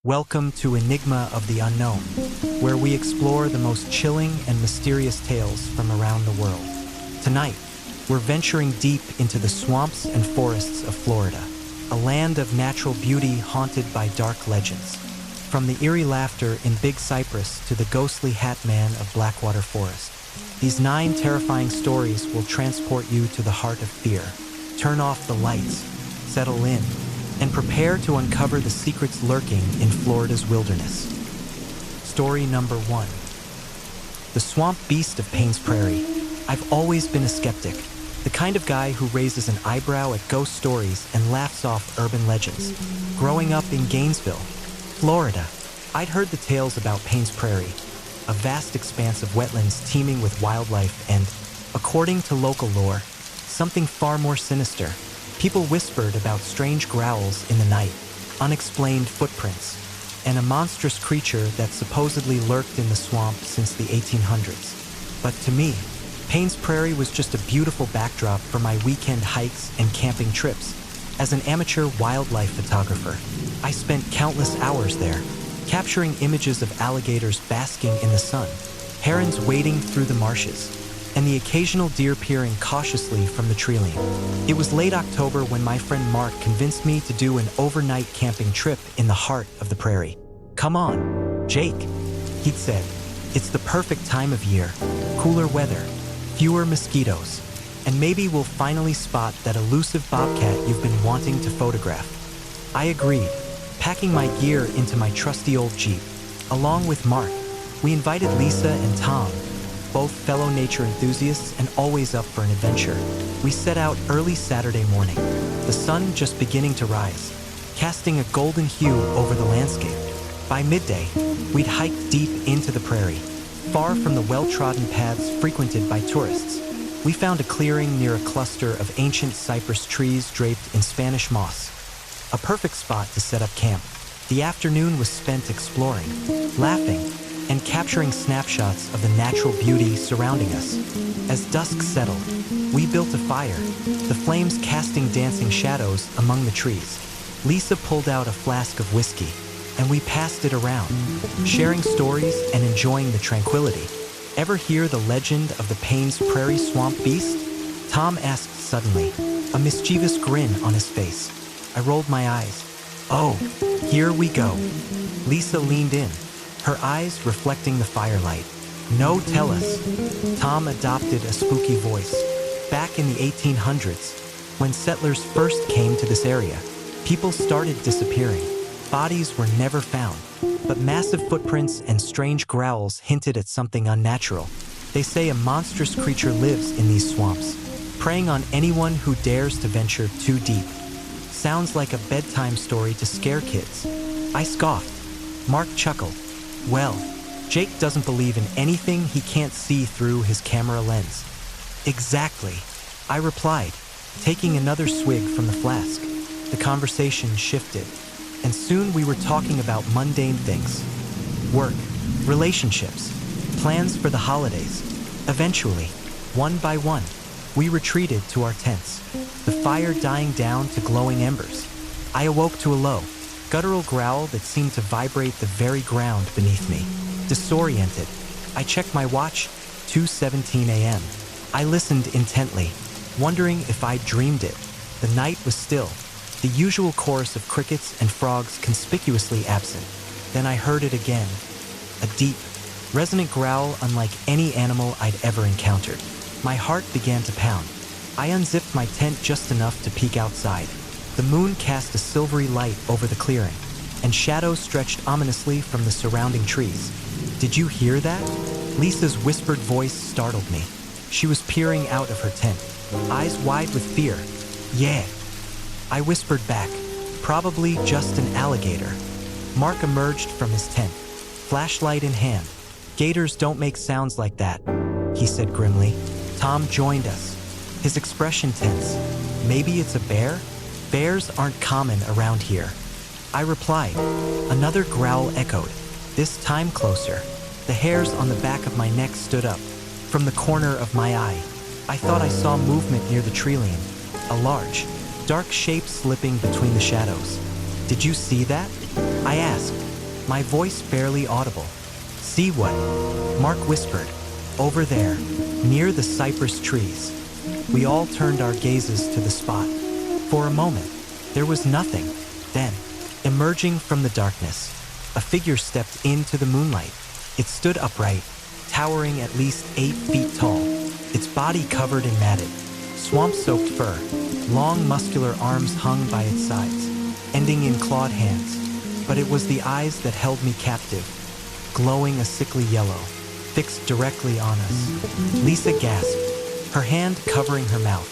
Welcome to Enigma of the Unknown, where we explore the most chilling and mysterious tales from around the world. Tonight, we're venturing deep into the swamps and forests of Florida, a land of natural beauty haunted by dark legends. From the eerie laughter in Big Cypress to the ghostly Hat Man of Blackwater Forest, these 9 terrifying stories will transport you to the heart of fear. Turn off the lights, settle in, and prepare to uncover the secrets lurking in Florida's wilderness. Story number 1. The Swamp Beast of Paynes, Prairie. I've always been a skeptic, the kind of guy who raises an eyebrow at ghost stories and laughs off urban legends. Growing up in Gainesville, Florida, I'd heard the tales about Paynes Prairie, a vast expanse of wetlands teeming with wildlife and, according to local lore, something far more sinister. People whispered about strange growls in the night, unexplained footprints, and a monstrous creature that supposedly lurked in the swamp since the 1800s. But to me, Paynes Prairie was just a beautiful backdrop for my weekend hikes and camping trips. As an amateur wildlife photographer, I spent countless hours there, capturing images of alligators basking in the sun, herons wading through the marshes, and the occasional deer peering cautiously from the tree-line. It was late October when my friend Mark convinced me to do an overnight camping trip in the heart of the prairie. "Come on, Jake," he'd said. "It's the perfect time of year. Cooler weather, fewer mosquitoes, and maybe we'll finally spot that elusive bobcat you've been wanting to photograph." I agreed, packing my gear into my trusty old Jeep. Along with Mark, we invited Lisa and Tom, both fellow nature enthusiasts and always up for an adventure. We set out early Saturday morning, the sun just beginning to rise, casting a golden hue over the landscape. By midday, we'd hiked deep into the prairie, far from the well-trodden paths frequented by tourists. We found a clearing near a cluster of ancient cypress trees draped in Spanish moss, a perfect spot to set up camp. The afternoon was spent exploring, laughing, and capturing snapshots of the natural beauty surrounding us. As dusk settled, we built a fire, the flames casting dancing shadows among the trees. Lisa pulled out a flask of whiskey, and we passed it around, sharing stories and enjoying the tranquility. "Ever hear the legend of the Paynes Prairie Swamp Beast?" Tom asked suddenly, a mischievous grin on his face. I rolled my eyes. "Oh, here we go." Lisa leaned in, her eyes reflecting the firelight. "No, tell us." Tom adopted a spooky voice. "Back in the 1800s, when settlers first came to this area, people started disappearing. Bodies were never found, but massive footprints and strange growls hinted at something unnatural. They say a monstrous creature lives in these swamps, preying on anyone who dares to venture too deep. Sounds like a bedtime story to scare kids." I scoffed. Mark chuckled. "Well, Jake doesn't believe in anything he can't see through his camera lens." "Exactly," I replied, taking another swig from the flask. The conversation shifted, and soon we were talking about mundane things. Work, relationships, plans for the holidays. Eventually, one by one, we retreated to our tents, the fire dying down to glowing embers. I awoke to a low, guttural growl that seemed to vibrate the very ground beneath me. Disoriented, I checked my watch, 2:17 a.m. I listened intently, wondering if I'd dreamed it. The night was still, the usual chorus of crickets and frogs conspicuously absent. Then I heard it again, a deep, resonant growl unlike any animal I'd ever encountered. My heart began to pound. I unzipped my tent just enough to peek outside. The moon cast a silvery light over the clearing, and shadows stretched ominously from the surrounding trees. "Did you hear that?" Lisa's whispered voice startled me. She was peering out of her tent, eyes wide with fear. "Yeah," I whispered back, "probably just an alligator." Mark emerged from his tent, flashlight in hand. "Gators don't make sounds like that," he said grimly. Tom joined us, his expression tense. "Maybe it's a bear? Bears aren't common around here." I replied. Another growl echoed, this time closer. The hairs on the back of my neck stood up. From the corner of my eye, I thought I saw movement near the tree-line, a large, dark shape slipping between the shadows. "Did you see that?" I asked, my voice barely audible. "See what?" Mark whispered. "Over there, near the cypress trees." We all turned our gazes to the spot. For a moment, there was nothing. Then, emerging from the darkness, a figure stepped into the moonlight. It stood upright, towering at least 8 feet tall, its body covered in matted, swamp-soaked fur. Long muscular arms hung by its sides, ending in clawed hands. But it was the eyes that held me captive, glowing a sickly yellow, fixed directly on us. Lisa gasped, her hand covering her mouth.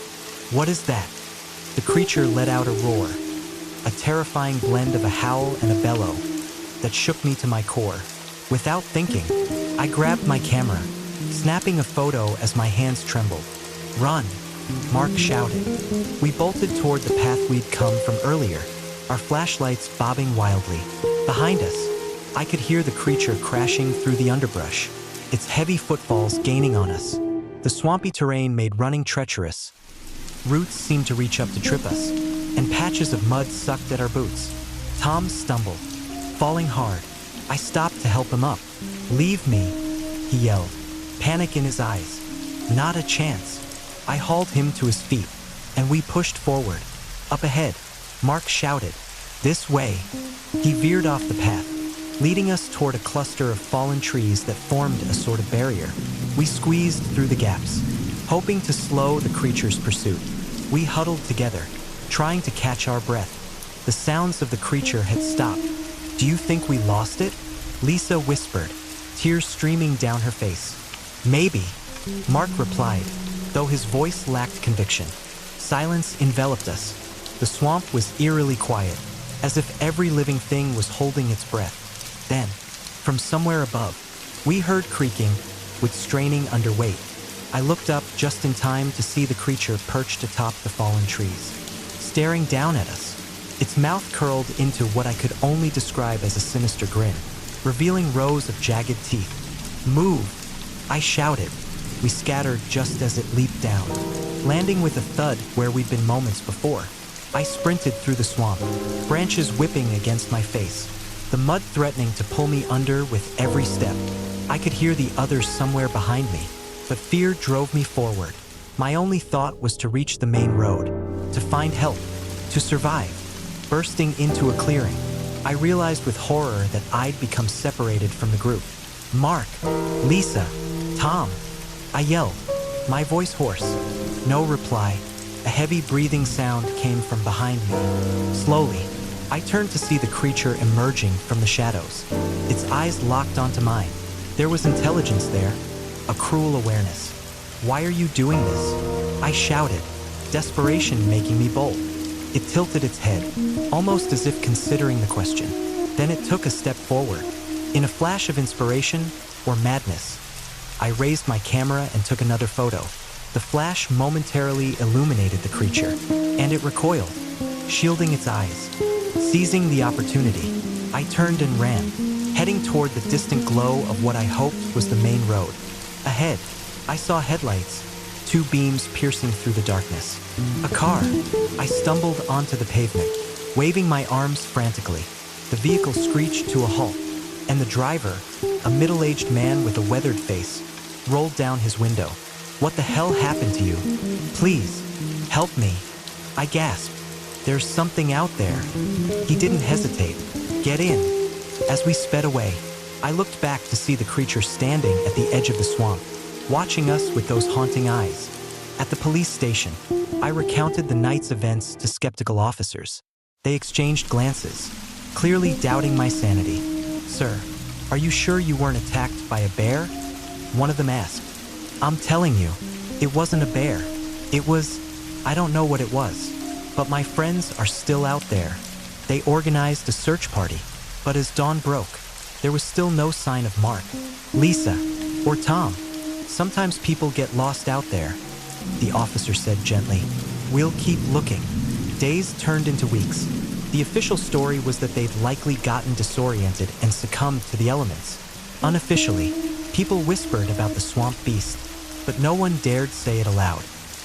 "What is that?" The creature let out a roar, a terrifying blend of a howl and a bellow that shook me to my core. Without thinking, I grabbed my camera, snapping a photo as my hands trembled. "Run!" Mark shouted. We bolted toward the path we'd come from earlier, our flashlights bobbing wildly. Behind us, I could hear the creature crashing through the underbrush, its heavy footfalls gaining on us. The swampy terrain made running treacherous. Roots seemed to reach up to trip us, and patches of mud sucked at our boots. Tom stumbled, falling hard. I stopped to help him up. "Leave me," he yelled, panic in his eyes. Not a chance. I hauled him to his feet, and we pushed forward. Up ahead, Mark shouted, "This way." He veered off the path, leading us toward a cluster of fallen trees that formed a sort of barrier. We squeezed through the gaps, hoping to slow the creature's pursuit. We huddled together, trying to catch our breath. The sounds of the creature had stopped. "Do you think we lost it?" Lisa whispered, tears streaming down her face. "Maybe," Mark replied, though his voice lacked conviction. Silence enveloped us. The swamp was eerily quiet, as if every living thing was holding its breath. Then, from somewhere above, we heard creaking, with straining under weight. I looked up just in time to see the creature perched atop the fallen trees, staring down at us. Its mouth curled into what I could only describe as a sinister grin, revealing rows of jagged teeth. "Move!" I shouted. We scattered just as it leaped down, landing with a thud where we'd been moments before. I sprinted through the swamp, branches whipping against my face, the mud threatening to pull me under with every step. I could hear the others somewhere behind me, but fear drove me forward. My only thought was to reach the main road, to find help, to survive. Bursting into a clearing, I realized with horror that I'd become separated from the group. "Mark, Lisa, Tom," I yelled, my voice hoarse. No reply. A heavy breathing sound came from behind me. Slowly, I turned to see the creature emerging from the shadows. Its eyes locked onto mine. There was intelligence there, a cruel awareness. "Why are you doing this?" I shouted, desperation making me bold. It tilted its head, almost as if considering the question. Then it took a step forward. In a flash of inspiration or madness, I raised my camera and took another photo. The flash momentarily illuminated the creature, and it recoiled, shielding its eyes. Seizing the opportunity, I turned and ran, heading toward the distant glow of what I hoped was the main road. Ahead, I saw headlights, 2 beams piercing through the darkness. A car. I stumbled onto the pavement, waving my arms frantically. The vehicle screeched to a halt, and the driver, a middle-aged man with a weathered face, rolled down his window. "What the hell happened to you? Please, help me," I gasped. "There's something out there." He didn't hesitate. "Get in." As we sped away, I looked back to see the creature standing at the edge of the swamp, watching us with those haunting eyes. At the police station, I recounted the night's events to skeptical officers. They exchanged glances, clearly doubting my sanity. "Sir, are you sure you weren't attacked by a bear?" One of them asked. "I'm telling you, it wasn't a bear. It was, I don't know what it was. But my friends are still out there." They organized a search party, but as dawn broke, there was still no sign of Mark, Lisa, or Tom. "Sometimes people get lost out there," the officer said gently. "We'll keep looking." Days turned into weeks. The official story was that they'd likely gotten disoriented and succumbed to the elements. Unofficially, people whispered about the swamp beast, but no one dared say it aloud.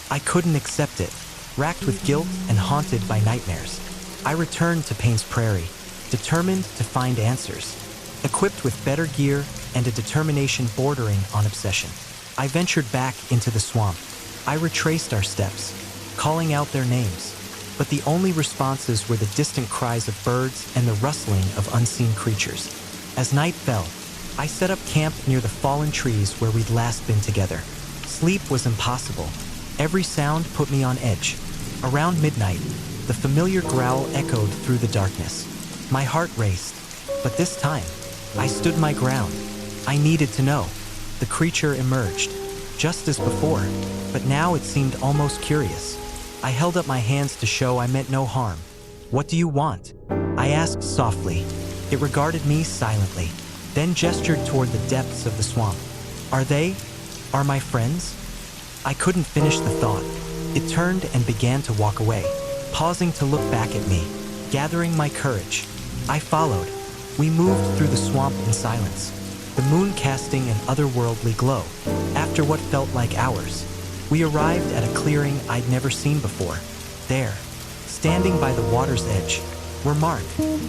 I couldn't accept it, racked with guilt and haunted by nightmares. I returned to Paynes Prairie, determined to find answers. Equipped with better gear and a determination bordering on obsession, I ventured back into the swamp. I retraced our steps, calling out their names, but the only responses were the distant cries of birds and the rustling of unseen creatures. As night fell, I set up camp near the fallen trees where we'd last been together. Sleep was impossible. Every sound put me on edge. Around midnight, the familiar growl echoed through the darkness. My heart raced, but this time, I stood my ground. I needed to know. The creature emerged, just as before, but now it seemed almost curious. I held up my hands to show I meant no harm. "What do you want?" I asked softly. It regarded me silently, then gestured toward the depths of the swamp. Are my friends? I couldn't finish the thought. It turned and began to walk away, pausing to look back at me. Gathering my courage, I followed. We moved through the swamp in silence, the moon casting an otherworldly glow. After what felt like hours, we arrived at a clearing I'd never seen before. There, standing by the water's edge, were Mark,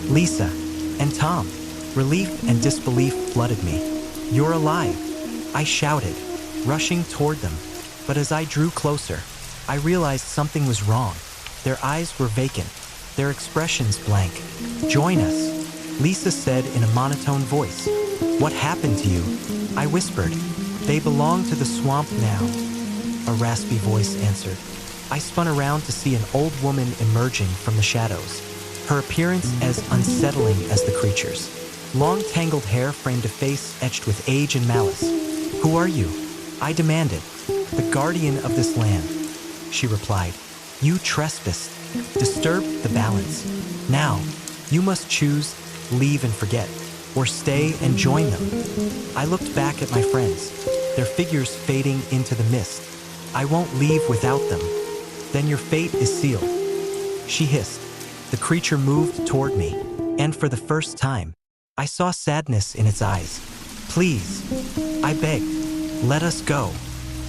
Lisa, and Tom. Relief and disbelief flooded me. "You're alive!" I shouted, rushing toward them. But as I drew closer, I realized something was wrong. Their eyes were vacant, their expressions blank. "Join us," Lisa said in a monotone voice. "What happened to you?" I whispered. "They belong to the swamp now," a raspy voice answered. I spun around to see an old woman emerging from the shadows, her appearance as unsettling as the creature's. Long tangled hair framed a face etched with age and malice. "Who are you?" I demanded. "The guardian of this land," she replied. "You trespassed, disturbed the balance. Now, you must choose, leave and forget, or stay and join them." I looked back at my friends, their figures fading into the mist. "I won't leave without them." "Then your fate is sealed," she hissed. The creature moved toward me, and for the first time, I saw sadness in its eyes. "Please," I begged, "let us go.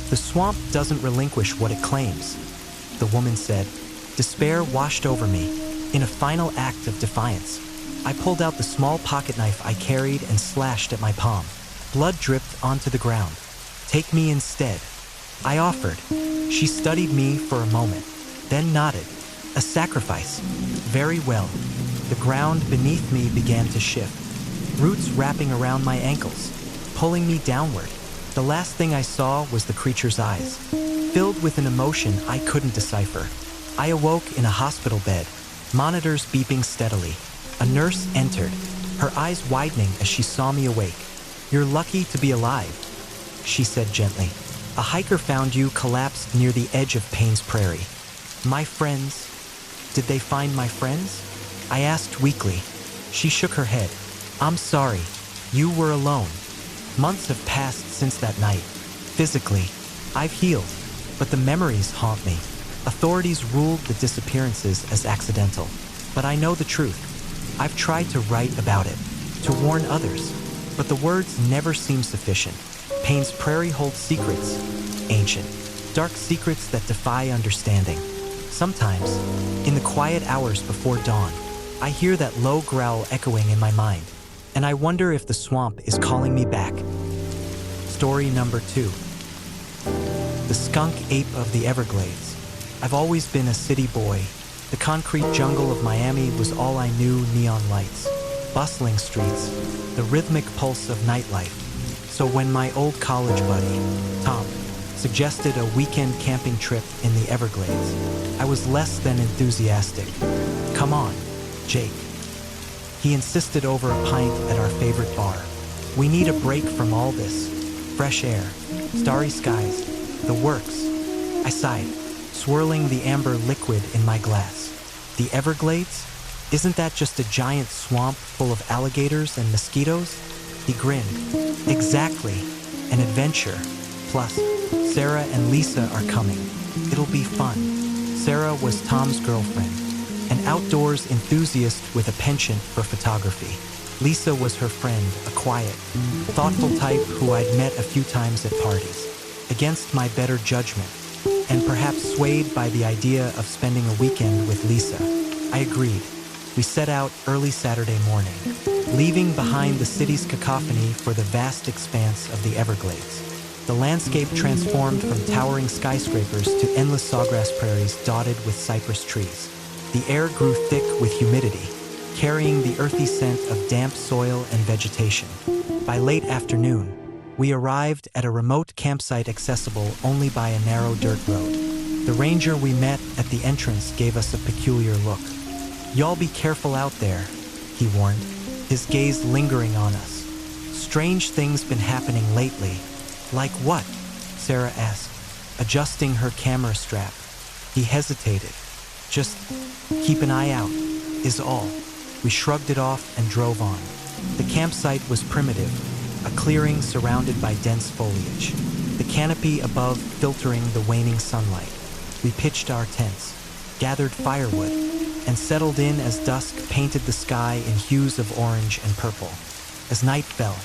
The swamp doesn't relinquish what it claims," the woman said. Despair washed over me. In a final act of defiance, I pulled out the small pocket knife I carried and slashed at my palm. Blood dripped onto the ground. "Take me instead," I offered. She studied me for a moment, then nodded. "A sacrifice. Very well." The ground beneath me began to shift, roots wrapping around my ankles, pulling me downward. The last thing I saw was the creature's eyes, filled with an emotion I couldn't decipher. I awoke in a hospital bed, monitors beeping steadily. A nurse entered, her eyes widening as she saw me awake. "You're lucky to be alive," she said gently. "A hiker found you collapsed near the edge of Paynes, Prairie." "My friends? Did they find my friends?" I asked weakly. She shook her head. "I'm sorry. You were alone. Months have passed since that night. Physically, I've healed, but the memories haunt me. Authorities ruled the disappearances as accidental, but I know the truth. I've tried to write about it, to warn others, but the words never seem sufficient. Paynes Prairie holds secrets, ancient, dark secrets that defy understanding. Sometimes, in the quiet hours before dawn, I hear that low growl echoing in my mind, and I wonder if the swamp is calling me back. Story number 2. The Skunk Ape of the Everglades. I've always been a city boy. The concrete jungle of Miami was all I knew. Neon lights, bustling streets, the rhythmic pulse of nightlife. So when my old college buddy, Tom, suggested a weekend camping trip in the Everglades, I was less than enthusiastic. "Come on, Jake," he insisted over a pint at our favorite bar. "We need a break from all this. Fresh air, starry skies, the works." I sighed, swirling the amber liquid in my glass. "The Everglades? Isn't that just a giant swamp full of alligators and mosquitoes?" He grinned. "Exactly. An adventure. Plus, Sarah and Lisa are coming. It'll be fun." Sarah was Tom's girlfriend, an outdoors enthusiast with a penchant for photography. Lisa was her friend, a quiet, thoughtful type who I'd met a few times at parties. Against my better judgment, and perhaps swayed by the idea of spending a weekend with Lisa, I agreed. We set out early Saturday morning, leaving behind the city's cacophony for the vast expanse of the Everglades. The landscape transformed from towering skyscrapers to endless sawgrass prairies dotted with cypress trees. The air grew thick with humidity, carrying the earthy scent of damp soil and vegetation. By late afternoon, we arrived at a remote campsite accessible only by a narrow dirt road. The ranger we met at the entrance gave us a peculiar look. "Y'all be careful out there," he warned, his gaze lingering on us. "Strange things been happening lately." "Like what?" Sarah asked, adjusting her camera strap. He hesitated. "Just keep an eye out, is all." We shrugged it off and drove on. The campsite was primitive, a clearing surrounded by dense foliage, the canopy above filtering the waning sunlight. We pitched our tents, gathered firewood, and settled in as dusk painted the sky in hues of orange and purple. As night fell,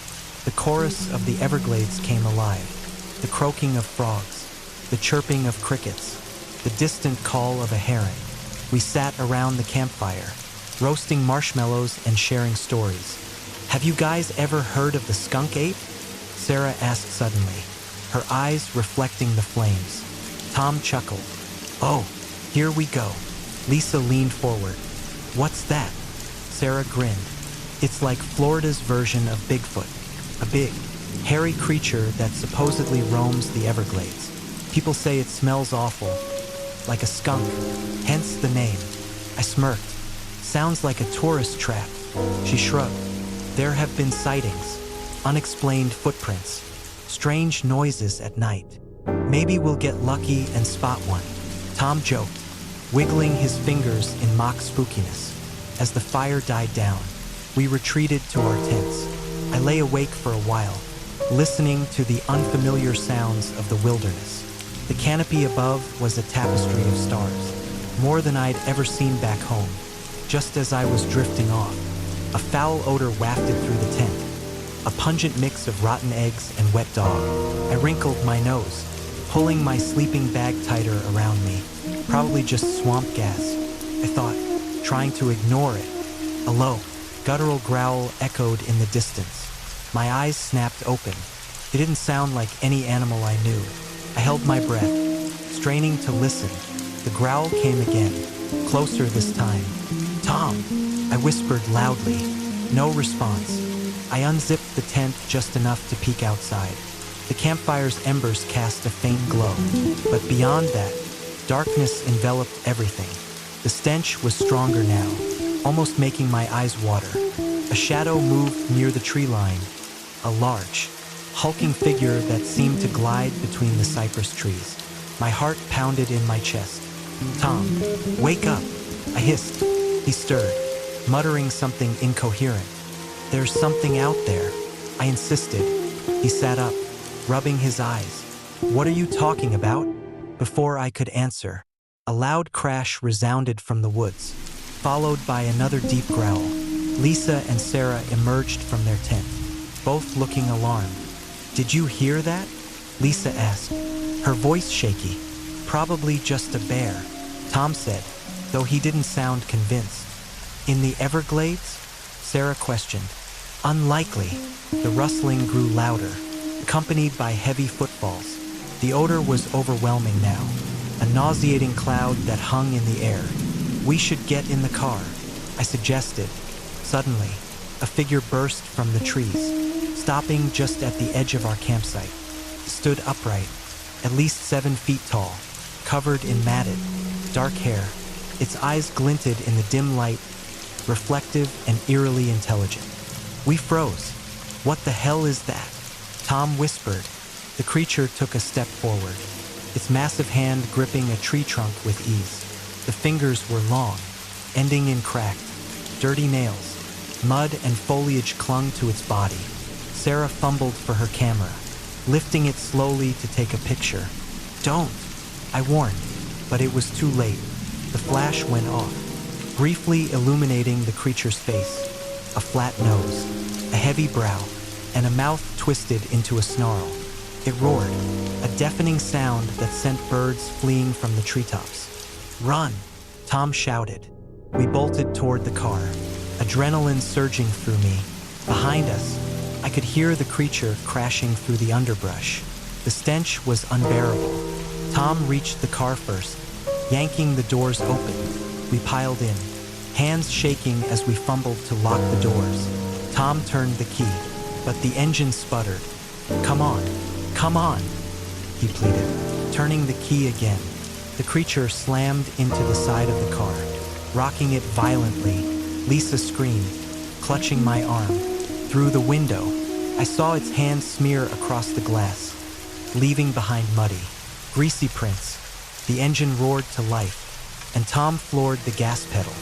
the chorus of the Everglades came alive, the croaking of frogs, the chirping of crickets, the distant call of a heron. We sat around the campfire, roasting marshmallows and sharing stories. "Have you guys ever heard of the skunk ape?" Sarah asked suddenly, her eyes reflecting the flames. Tom chuckled. "Oh, here we go." Lisa leaned forward. "What's that?" Sarah grinned. "It's like Florida's version of Bigfoot, a big, hairy creature that supposedly roams the Everglades. People say it smells awful, like a skunk, hence the name." I smirked. "Sounds like a tourist trap." She shrugged. "There have been sightings, unexplained footprints, strange noises at night. Maybe we'll get lucky and spot one." Tom joked, wiggling his fingers in mock spookiness. As the fire died down, we retreated to our tents. I lay awake for a while, listening to the unfamiliar sounds of the wilderness. The canopy above was a tapestry of stars, more than I'd ever seen back home. Just as I was drifting off, a foul odor wafted through the tent, a pungent mix of rotten eggs and wet dog. I wrinkled my nose, pulling my sleeping bag tighter around me. Probably just swamp gas, I thought, trying to ignore it. A low, guttural growl echoed in the distance. My eyes snapped open. It didn't sound like any animal I knew. I held my breath, straining to listen. The growl came again, closer this time. "Tom," I whispered loudly. No response. I unzipped the tent just enough to peek outside. The campfire's embers cast a faint glow, but beyond that, darkness enveloped everything. The stench was stronger now, almost making my eyes water. A shadow moved near the tree line, a large, hulking figure that seemed to glide between the cypress trees. My heart pounded in my chest. "Tom, wake up," I hissed. He stirred, muttering something incoherent. "There's something out there," I insisted. He sat up, rubbing his eyes. "What are you talking about?" Before I could answer, a loud crash resounded from the woods, followed by another deep growl. Lisa and Sarah emerged from their tent, both looking alarmed. "Did you hear that?" Lisa asked, her voice shaky. "Probably just a bear," Tom said, though he didn't sound convinced. "In the Everglades?" Sarah questioned. "Unlikely." The rustling grew louder, accompanied by heavy footfalls. The odor was overwhelming now, a nauseating cloud that hung in the air. "We should get in the car," I suggested. Suddenly, a figure burst from the trees, stopping just at the edge of our campsite. It stood upright, at least 7 feet tall, covered in matted, dark hair. Its eyes glinted in the dim light, reflective and eerily intelligent. We froze. "What the hell is that?" Tom whispered. The creature took a step forward, its massive hand gripping a tree trunk with ease. The fingers were long, ending in cracked, dirty nails. Mud and foliage clung to its body. Sarah fumbled for her camera, lifting it slowly to take a picture. "Don't," I warned, but it was too late. The flash went off, briefly illuminating the creature's face. A flat nose, a heavy brow, and a mouth twisted into a snarl. It roared, a deafening sound that sent birds fleeing from the treetops. "Run!" Tom shouted. We bolted toward the car, adrenaline surging through me. Behind us, I could hear the creature crashing through the underbrush. The stench was unbearable. Tom reached the car first, yanking the doors open. We piled in, hands shaking as we fumbled to lock the doors. Tom turned the key, but the engine sputtered. "Come on, come on," he pleaded, turning the key again. The creature slammed into the side of the car, rocking it violently. Lisa screamed, clutching my arm. Through the window, I saw its hand smear across the glass, leaving behind muddy, greasy prints. The engine roared to life, and Tom floored the gas pedal.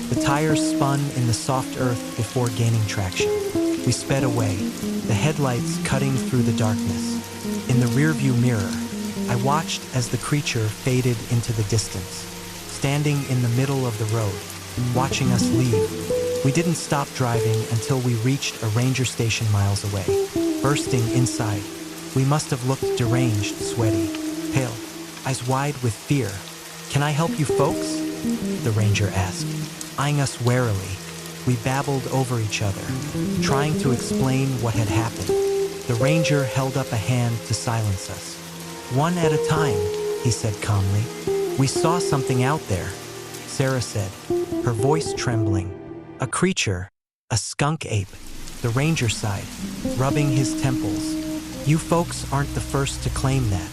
The tires spun in the soft earth before gaining traction. We sped away, the headlights cutting through the darkness. In the rearview mirror, I watched as the creature faded into the distance, standing in the middle of the road, watching us leave. We didn't stop driving until we reached a ranger station miles away. Bursting inside, we must have looked deranged, sweaty, pale, eyes wide with fear. "Can I help you folks?" the ranger asked, eyeing us warily. We babbled over each other, trying to explain what had happened. The ranger held up a hand to silence us. "One at a time," he said calmly. "We saw something out there," Sarah said, her voice trembling. "A creature, a skunk ape," the ranger sighed, rubbing his temples. "You folks aren't the first to claim that.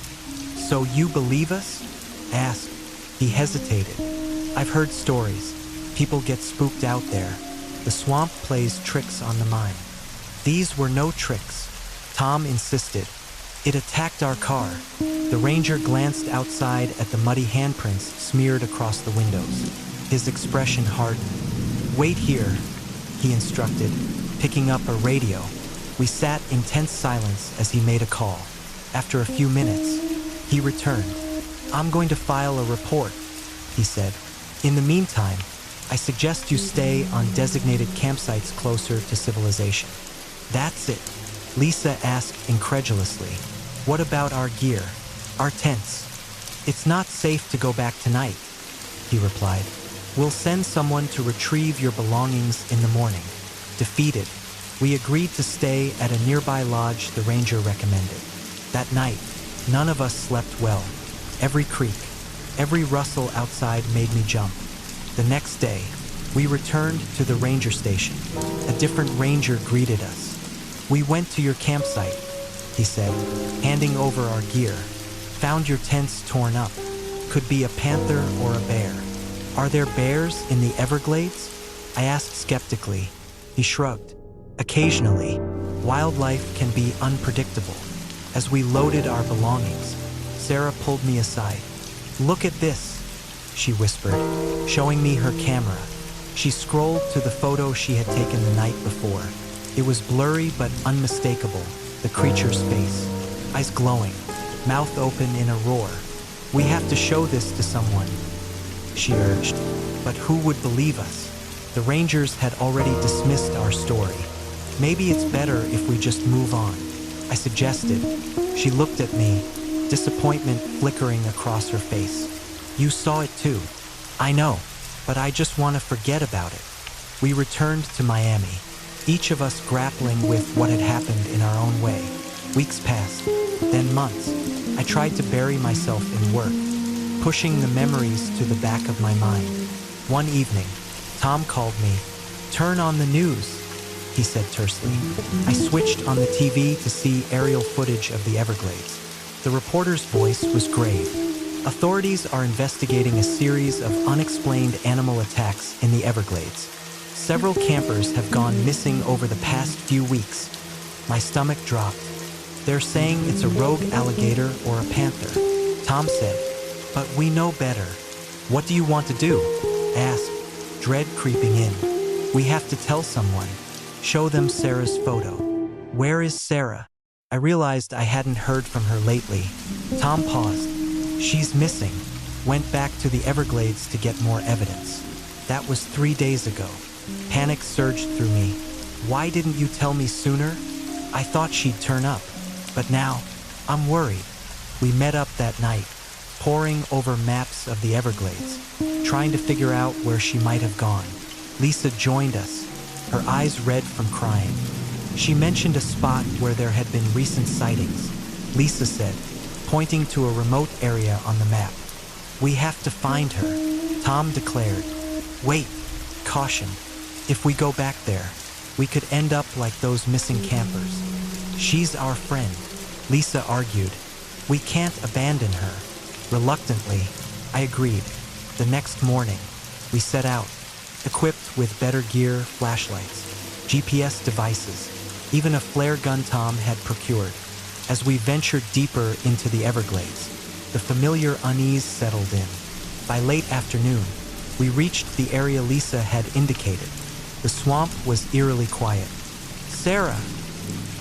So you believe us?" asked. He hesitated. "I've heard stories. People get spooked out there. The swamp plays tricks on the mind." "These were no tricks," Tom insisted. "It attacked our car." The ranger glanced outside at the muddy handprints smeared across the windows. His expression hardened. "Wait here," he instructed, picking up a radio. We sat in tense silence as he made a call. After a few minutes, he returned. "I'm going to file a report," he said. "In the meantime, I suggest you stay on designated campsites closer to civilization." "That's it?" Lisa asked incredulously. "What about our gear, our tents?" "It's not safe to go back tonight," he replied. "We'll send someone to retrieve your belongings in the morning." Defeated, we agreed to stay at a nearby lodge the ranger recommended. That night, none of us slept well. Every creak, every rustle outside made me jump. The next day, we returned to the ranger station. A different ranger greeted us. "We went to your campsite," he said, handing over our gear. "Found your tents torn up. Could be a panther or a bear." "Are there bears in the Everglades?" I asked skeptically. He shrugged. "Occasionally, wildlife can be unpredictable." As we loaded our belongings, Sarah pulled me aside. "Look at this," she whispered, showing me her camera. She scrolled to the photo she had taken the night before. It was blurry but unmistakable, the creature's face, eyes glowing, mouth open in a roar. "We have to show this to someone," she urged. But who would believe us? The rangers had already dismissed our story. "Maybe it's better if we just move on," I suggested. She looked at me, disappointment flickering across her face. "You saw it too." "I know, but I just want to forget about it." We returned to Miami, each of us grappling with what had happened in our own way. Weeks passed, then months. I tried to bury myself in work, pushing the memories to the back of my mind. One evening, Tom called me. "Turn on the news," he said tersely. I switched on the TV to see aerial footage of the Everglades. The reporter's voice was grave. "Authorities are investigating a series of unexplained animal attacks in the Everglades. Several campers have gone missing over the past few weeks." My stomach dropped. "They're saying it's a rogue alligator or a panther," Tom said. "But we know better." "What do you want to do?" I asked, dread creeping in. "We have to tell someone. Show them Sarah's photo." "Where is Sarah?" I realized I hadn't heard from her lately. Tom paused. "She's missing. Went back to the Everglades to get more evidence." That was 3 days ago. Panic surged through me. "Why didn't you tell me sooner?" "I thought she'd turn up. But now, I'm worried." We met up that night, poring over maps of the Everglades, trying to figure out where she might have gone. Lisa joined us, her eyes red from crying. She mentioned a spot where there had been recent sightings, Lisa said, pointing to a remote area on the map. We have to find her, Tom declared. Wait, cautioned. If we go back there, we could end up like those missing campers. She's our friend, Lisa argued. We can't abandon her. Reluctantly, I agreed. The next morning, we set out, equipped with better gear, flashlights, GPS devices, even a flare gun Tom had procured. As we ventured deeper into the Everglades, the familiar unease settled in. By late afternoon, we reached the area Lisa had indicated. The swamp was eerily quiet. Sarah,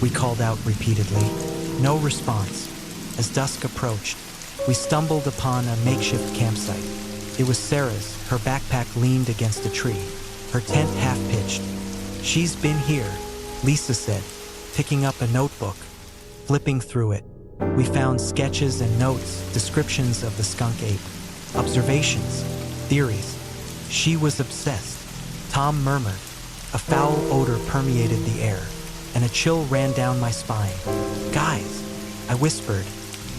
we called out repeatedly. No response. As dusk approached, we stumbled upon a makeshift campsite. It was Sarah's. Her backpack leaned against a tree, her tent half-pitched. She's been here, Lisa said, picking up a notebook. Flipping through it, we found sketches and notes, descriptions of the skunk ape, observations, theories. She was obsessed. Tom murmured. A foul odor permeated the air, and a chill ran down my spine. Guys, I whispered,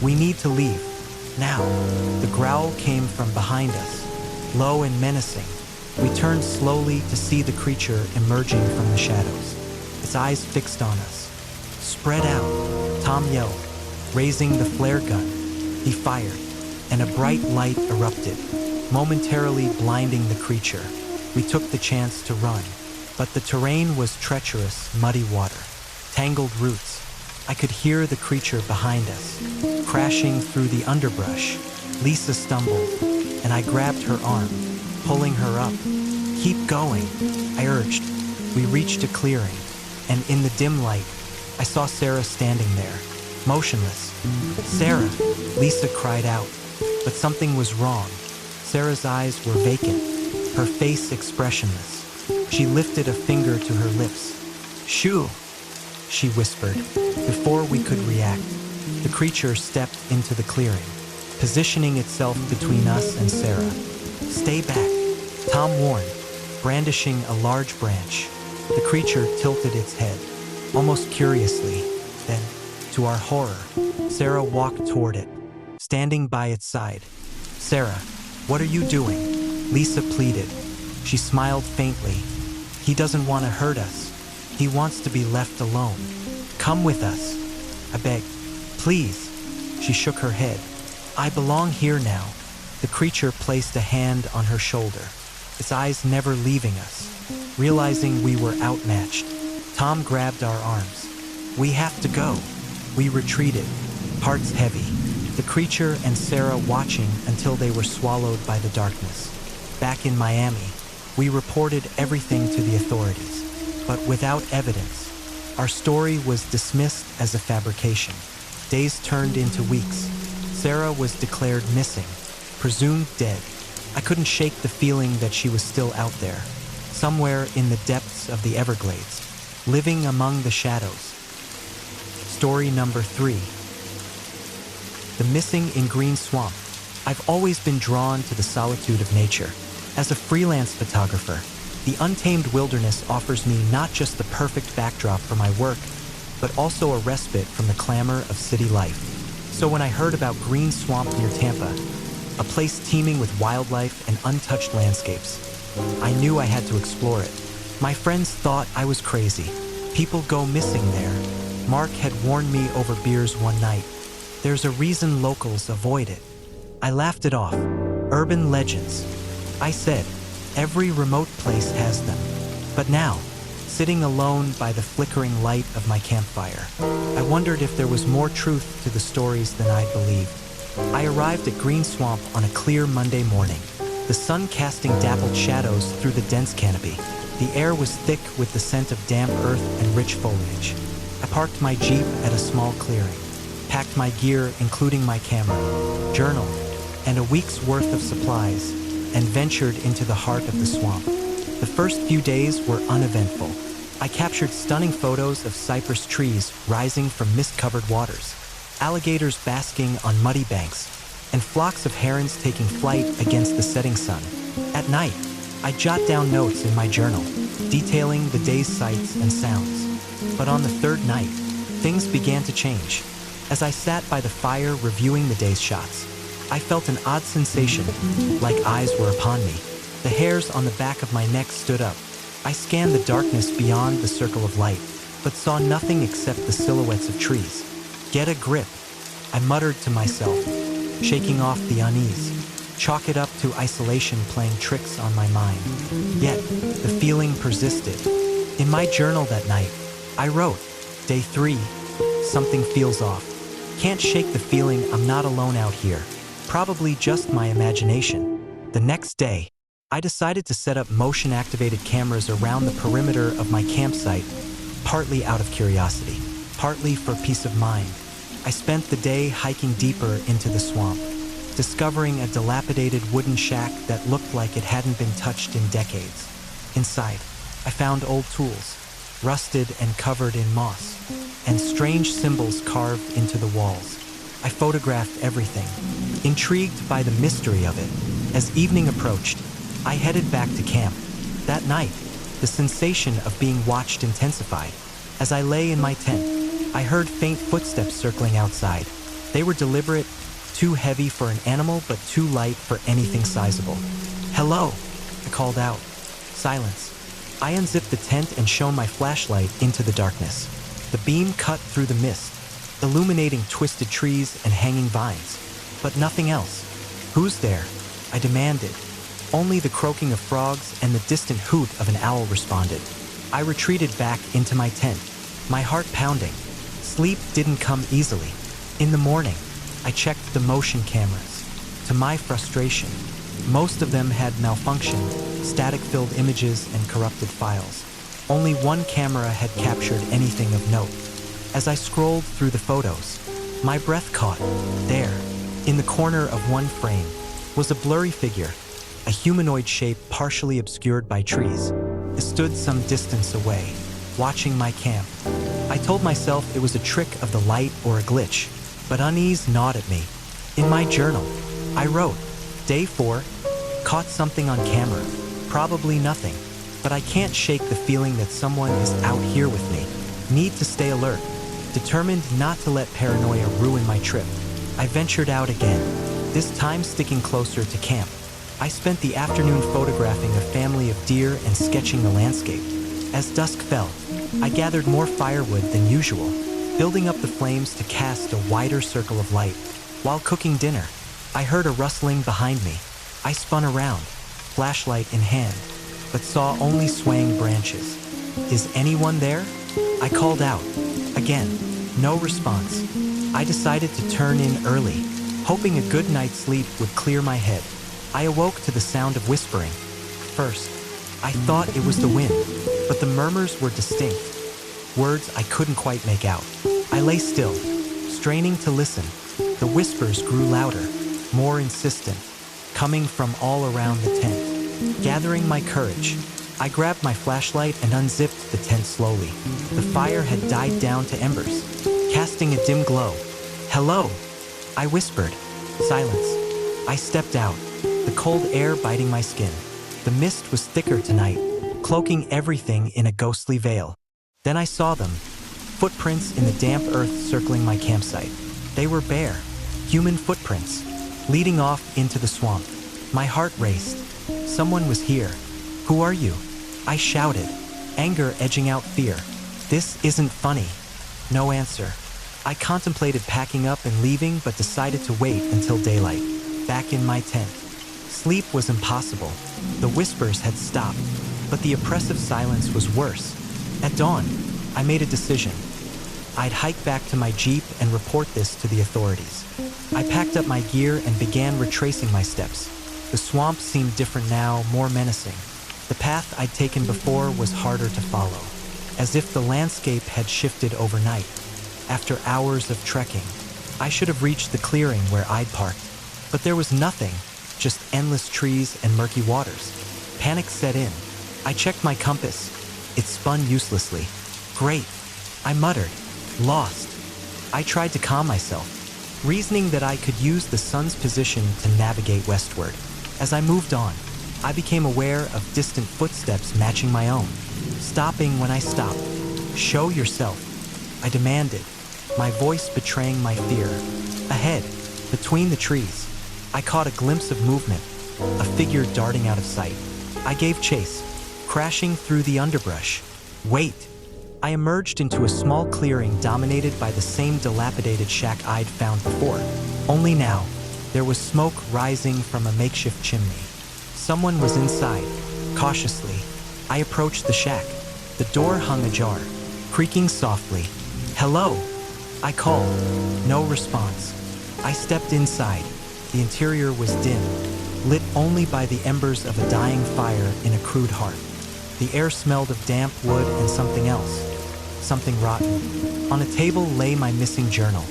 we need to leave. Now. The growl came from behind us, low and menacing. We turned slowly to see the creature emerging from the shadows, its eyes fixed on us. Spread out, Tom yelled, raising the flare gun. He fired, and a bright light erupted, momentarily blinding the creature. We took the chance to run, but the terrain was treacherous, muddy water, tangled roots. I could hear the creature behind us, crashing through the underbrush. Lisa stumbled, and I grabbed her arm, pulling her up. Keep going, I urged. We reached a clearing, and in the dim light, I saw Sarah standing there, motionless. Sarah, Lisa cried out, but something was wrong. Sarah's eyes were vacant, her face expressionless. She lifted a finger to her lips. Shoo, she whispered. Before we could react, the creature stepped into the clearing, positioning itself between us and Sarah. Stay back, Tom warned, brandishing a large branch. The creature tilted its head, almost curiously. Then, to our horror, Sarah walked toward it, standing by its side. Sarah, what are you doing? Lisa pleaded. She smiled faintly. He doesn't want to hurt us. He wants to be left alone. Come with us, I begged. Please. She shook her head. I belong here now. The creature placed a hand on her shoulder, its eyes never leaving us. Realizing we were outmatched, Tom grabbed our arms. We have to go. We retreated, hearts heavy, the creature and Sarah watching until they were swallowed by the darkness. Back in Miami, we reported everything to the authorities, but without evidence. Our story was dismissed as a fabrication. Days turned into weeks. Sarah was declared missing, presumed dead. I couldn't shake the feeling that she was still out there, somewhere in the depths of the Everglades, living among the shadows. Story number 3. The Missing in Green Swamp. I've always been drawn to the solitude of nature. As a freelance photographer, the untamed wilderness offers me not just the perfect backdrop for my work, but also a respite from the clamor of city life. So when I heard about Green Swamp near Tampa, a place teeming with wildlife and untouched landscapes, I knew I had to explore it. My friends thought I was crazy. People go missing there. Mark had warned me over beers one night. There's a reason locals avoid it. I laughed it off. Urban legends. I said, every remote place has them. But now, sitting alone by the flickering light of my campfire, I wondered if there was more truth to the stories than I believed. I arrived at Green Swamp on a clear Monday morning, the sun casting dappled shadows through the dense canopy. The air was thick with the scent of damp earth and rich foliage. I parked my Jeep at a small clearing, packed my gear including my camera, journal, and a week's worth of supplies, and ventured into the heart of the swamp. The first few days were uneventful. I captured stunning photos of cypress trees rising from mist-covered waters, alligators basking on muddy banks, and flocks of herons taking flight against the setting sun. At night, I jot down notes in my journal, detailing the day's sights and sounds. But on the third night, things began to change. As I sat by the fire reviewing the day's shots, I felt an odd sensation, like eyes were upon me. The hairs on the back of my neck stood up. I scanned the darkness beyond the circle of light, but saw nothing except the silhouettes of trees. Get a grip, I muttered to myself, shaking off the unease. Chalk it up to isolation playing tricks on my mind. Yet, the feeling persisted. In my journal that night, I wrote, Day 3, something feels off. Can't shake the feeling I'm not alone out here. Probably just my imagination. The next day, I decided to set up motion-activated cameras around the perimeter of my campsite, partly out of curiosity, partly for peace of mind. I spent the day hiking deeper into the swamp, discovering a dilapidated wooden shack that looked like it hadn't been touched in decades. Inside, I found old tools, rusted and covered in moss, and strange symbols carved into the walls. I photographed everything, intrigued by the mystery of it. As evening approached, I headed back to camp. That night, the sensation of being watched intensified. As I lay in my tent, I heard faint footsteps circling outside. They were deliberate, too heavy for an animal, but too light for anything sizable. Hello, I called out. Silence. I unzipped the tent and shone my flashlight into the darkness. The beam cut through the mist, illuminating twisted trees and hanging vines, but nothing else. Who's there? I demanded. Only the croaking of frogs and the distant hoot of an owl responded. I retreated back into my tent, my heart pounding. Sleep didn't come easily. In the morning, I checked the motion cameras. To my frustration, most of them had malfunctioned, static-filled images and corrupted files. Only one camera had captured anything of note. As I scrolled through the photos, my breath caught. There, in the corner of one frame, was a blurry figure, a humanoid shape partially obscured by trees. It stood some distance away, watching my camp. I told myself it was a trick of the light or a glitch, but unease gnawed at me. In my journal, I wrote, Day 4, caught something on camera. Probably nothing, but I can't shake the feeling that someone is out here with me. Need to stay alert. Determined not to let paranoia ruin my trip, I ventured out again, this time sticking closer to camp. I spent the afternoon photographing a family of deer and sketching the landscape. As dusk fell, I gathered more firewood than usual, building up the flames to cast a wider circle of light. While cooking dinner, I heard a rustling behind me. I spun around, flashlight in hand, but saw only swaying branches. Is anyone there? I called out. Again, no response. I decided to turn in early, hoping a good night's sleep would clear my head. I awoke to the sound of whispering. First, I thought it was the wind, but the murmurs were distinct, words I couldn't quite make out. I lay still, straining to listen. The whispers grew louder, more insistent, coming from all around the tent. Gathering my courage, I grabbed my flashlight and unzipped the tent slowly. The fire had died down to embers, casting a dim glow. Hello, I whispered. Silence. I stepped out, the cold air biting my skin. The mist was thicker tonight, cloaking everything in a ghostly veil. Then I saw them, footprints in the damp earth circling my campsite. They were bare, human footprints, leading off into the swamp. My heart raced. Someone was here. Who are you? I shouted, anger edging out fear. This isn't funny. No answer. I contemplated packing up and leaving, but decided to wait until daylight. Back in my tent. Sleep was impossible. The whispers had stopped, but the oppressive silence was worse. At dawn, I made a decision. I'd hike back to my Jeep and report this to the authorities. I packed up my gear and began retracing my steps. The swamp seemed different now, more menacing. The path I'd taken before was harder to follow, as if the landscape had shifted overnight. After hours of trekking, I should have reached the clearing where I'd parked, but there was nothing, just endless trees and murky waters. Panic set in. I checked my compass. It spun uselessly. Great, I muttered, lost. I tried to calm myself, reasoning that I could use the sun's position to navigate westward. As I moved on, I became aware of distant footsteps matching my own, stopping when I stopped. Show yourself, I demanded, my voice betraying my fear. Ahead, between the trees, I caught a glimpse of movement, a figure darting out of sight. I gave chase, crashing through the underbrush. Wait! I emerged into a small clearing dominated by the same dilapidated shack I'd found before. Only now, there was smoke rising from a makeshift chimney. Someone was inside. Cautiously, I approached the shack. The door hung ajar, creaking softly. "Hello," I called. No response. I stepped inside. The interior was dim, lit only by the embers of a dying fire in a crude hearth. The air smelled of damp wood and something else. Something rotten. On a table lay my missing journal.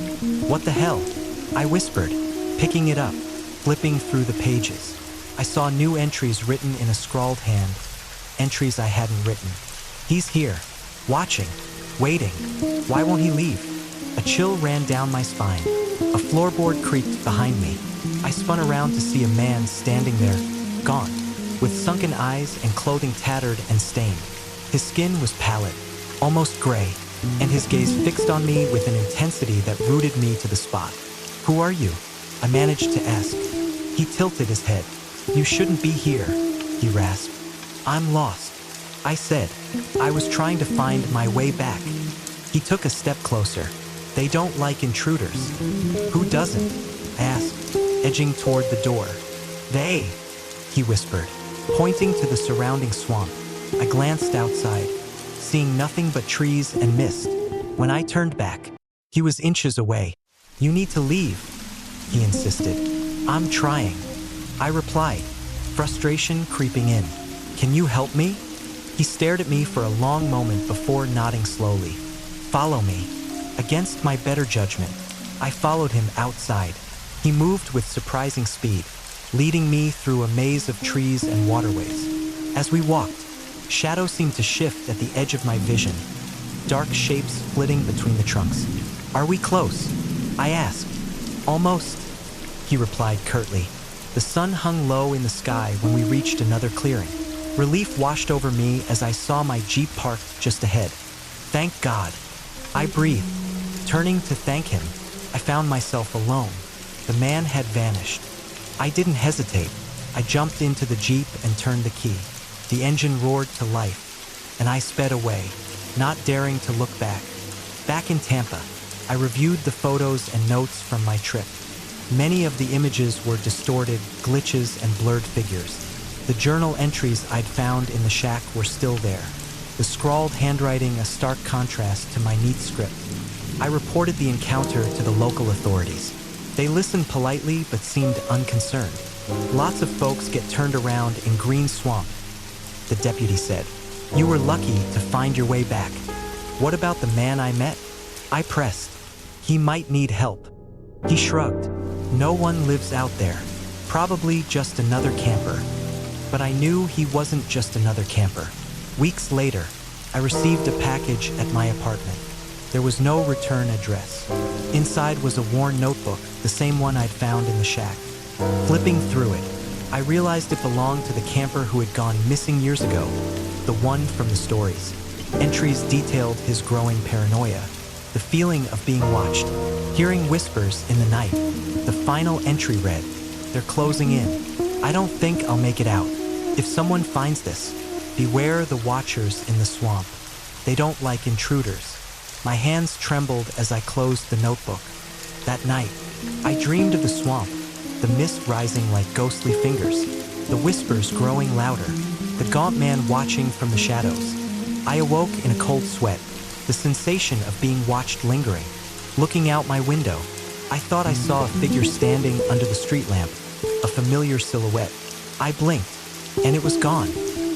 "What the hell?" I whispered, picking it up, flipping through the pages. I saw new entries written in a scrawled hand. Entries I hadn't written. "He's here, watching, waiting. Why won't he leave?" A chill ran down my spine. A floorboard creaked behind me. I spun around to see a man standing there, gaunt, with sunken eyes and clothing tattered and stained. His skin was pallid, almost gray, and his gaze fixed on me with an intensity that rooted me to the spot. "Who are you?" I managed to ask. He tilted his head. "You shouldn't be here," he rasped. "I'm lost," I said. I was trying to find my way back. He took a step closer. "They don't like intruders." "Who doesn't?" I asked, edging toward the door. "They," he whispered, pointing to the surrounding swamp. I glanced outside, seeing nothing but trees and mist. When I turned back, he was inches away. "You need to leave," he insisted. "I'm trying," I replied, frustration creeping in. "Can you help me?" He stared at me for a long moment before nodding slowly. "Follow me." Against my better judgment, I followed him outside. He moved with surprising speed, leading me through a maze of trees and waterways. As we walked, shadows seemed to shift at the edge of my vision, dark shapes flitting between the trunks. "Are we close?" I asked. "Almost," he replied curtly. The sun hung low in the sky when we reached another clearing. Relief washed over me as I saw my Jeep parked just ahead. "Thank God," I breathed. Turning to thank him, I found myself alone. The man had vanished. I didn't hesitate. I jumped into the Jeep and turned the key. The engine roared to life, and I sped away, not daring to look back. Back in Tampa, I reviewed the photos and notes from my trip. Many of the images were distorted, glitches, and blurred figures. The journal entries I'd found in the shack were still there, the scrawled handwriting a stark contrast to my neat script. I reported the encounter to the local authorities. They listened politely but seemed unconcerned. "Lots of folks get turned around in Green Swamp," the deputy said. "You were lucky to find your way back." "What about the man I met?" I pressed. "He might need help." He shrugged. "No one lives out there. Probably just another camper." But I knew he wasn't just another camper. Weeks later, I received a package at my apartment. There was no return address. Inside was a worn notebook, the same one I'd found in the shack. Flipping through it, I realized it belonged to the camper who had gone missing years ago, the one from the stories. Entries detailed his growing paranoia, the feeling of being watched, hearing whispers in the night. The final entry read, "They're closing in. I don't think I'll make it out. If someone finds this, beware the watchers in the swamp. They don't like intruders." My hands trembled as I closed the notebook. That night, I dreamed of the swamp, the mist rising like ghostly fingers, the whispers growing louder, the gaunt man watching from the shadows. I awoke in a cold sweat, the sensation of being watched lingering. Looking out my window, I thought I saw a figure standing under the street lamp, a familiar silhouette. I blinked, and it was gone.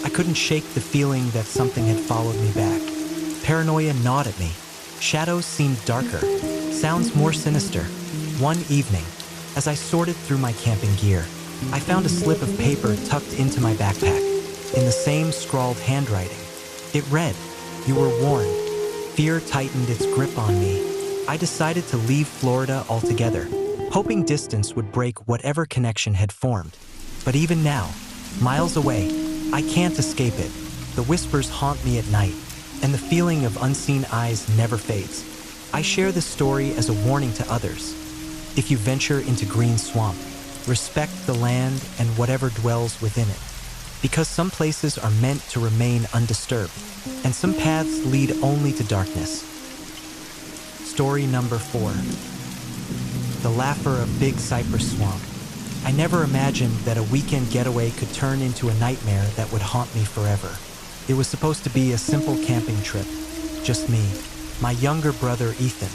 I couldn't shake the feeling that something had followed me back. Paranoia gnawed at me. Shadows seemed darker, sounds more sinister. One evening, as I sorted through my camping gear, I found a slip of paper tucked into my backpack, in the same scrawled handwriting. It read, "You were warned." Fear tightened its grip on me. I decided to leave Florida altogether, hoping distance would break whatever connection had formed. But even now, miles away, I can't escape it. The whispers haunt me at night, and the feeling of unseen eyes never fades. I share this story as a warning to others. If you venture into Green Swamp, respect the land and whatever dwells within it, because some places are meant to remain undisturbed, and some paths lead only to darkness. Story number 4. The Laugher of Big Cypress Swamp. I never imagined that a weekend getaway could turn into a nightmare that would haunt me forever. It was supposed to be a simple camping trip. Just me, my younger brother Ethan,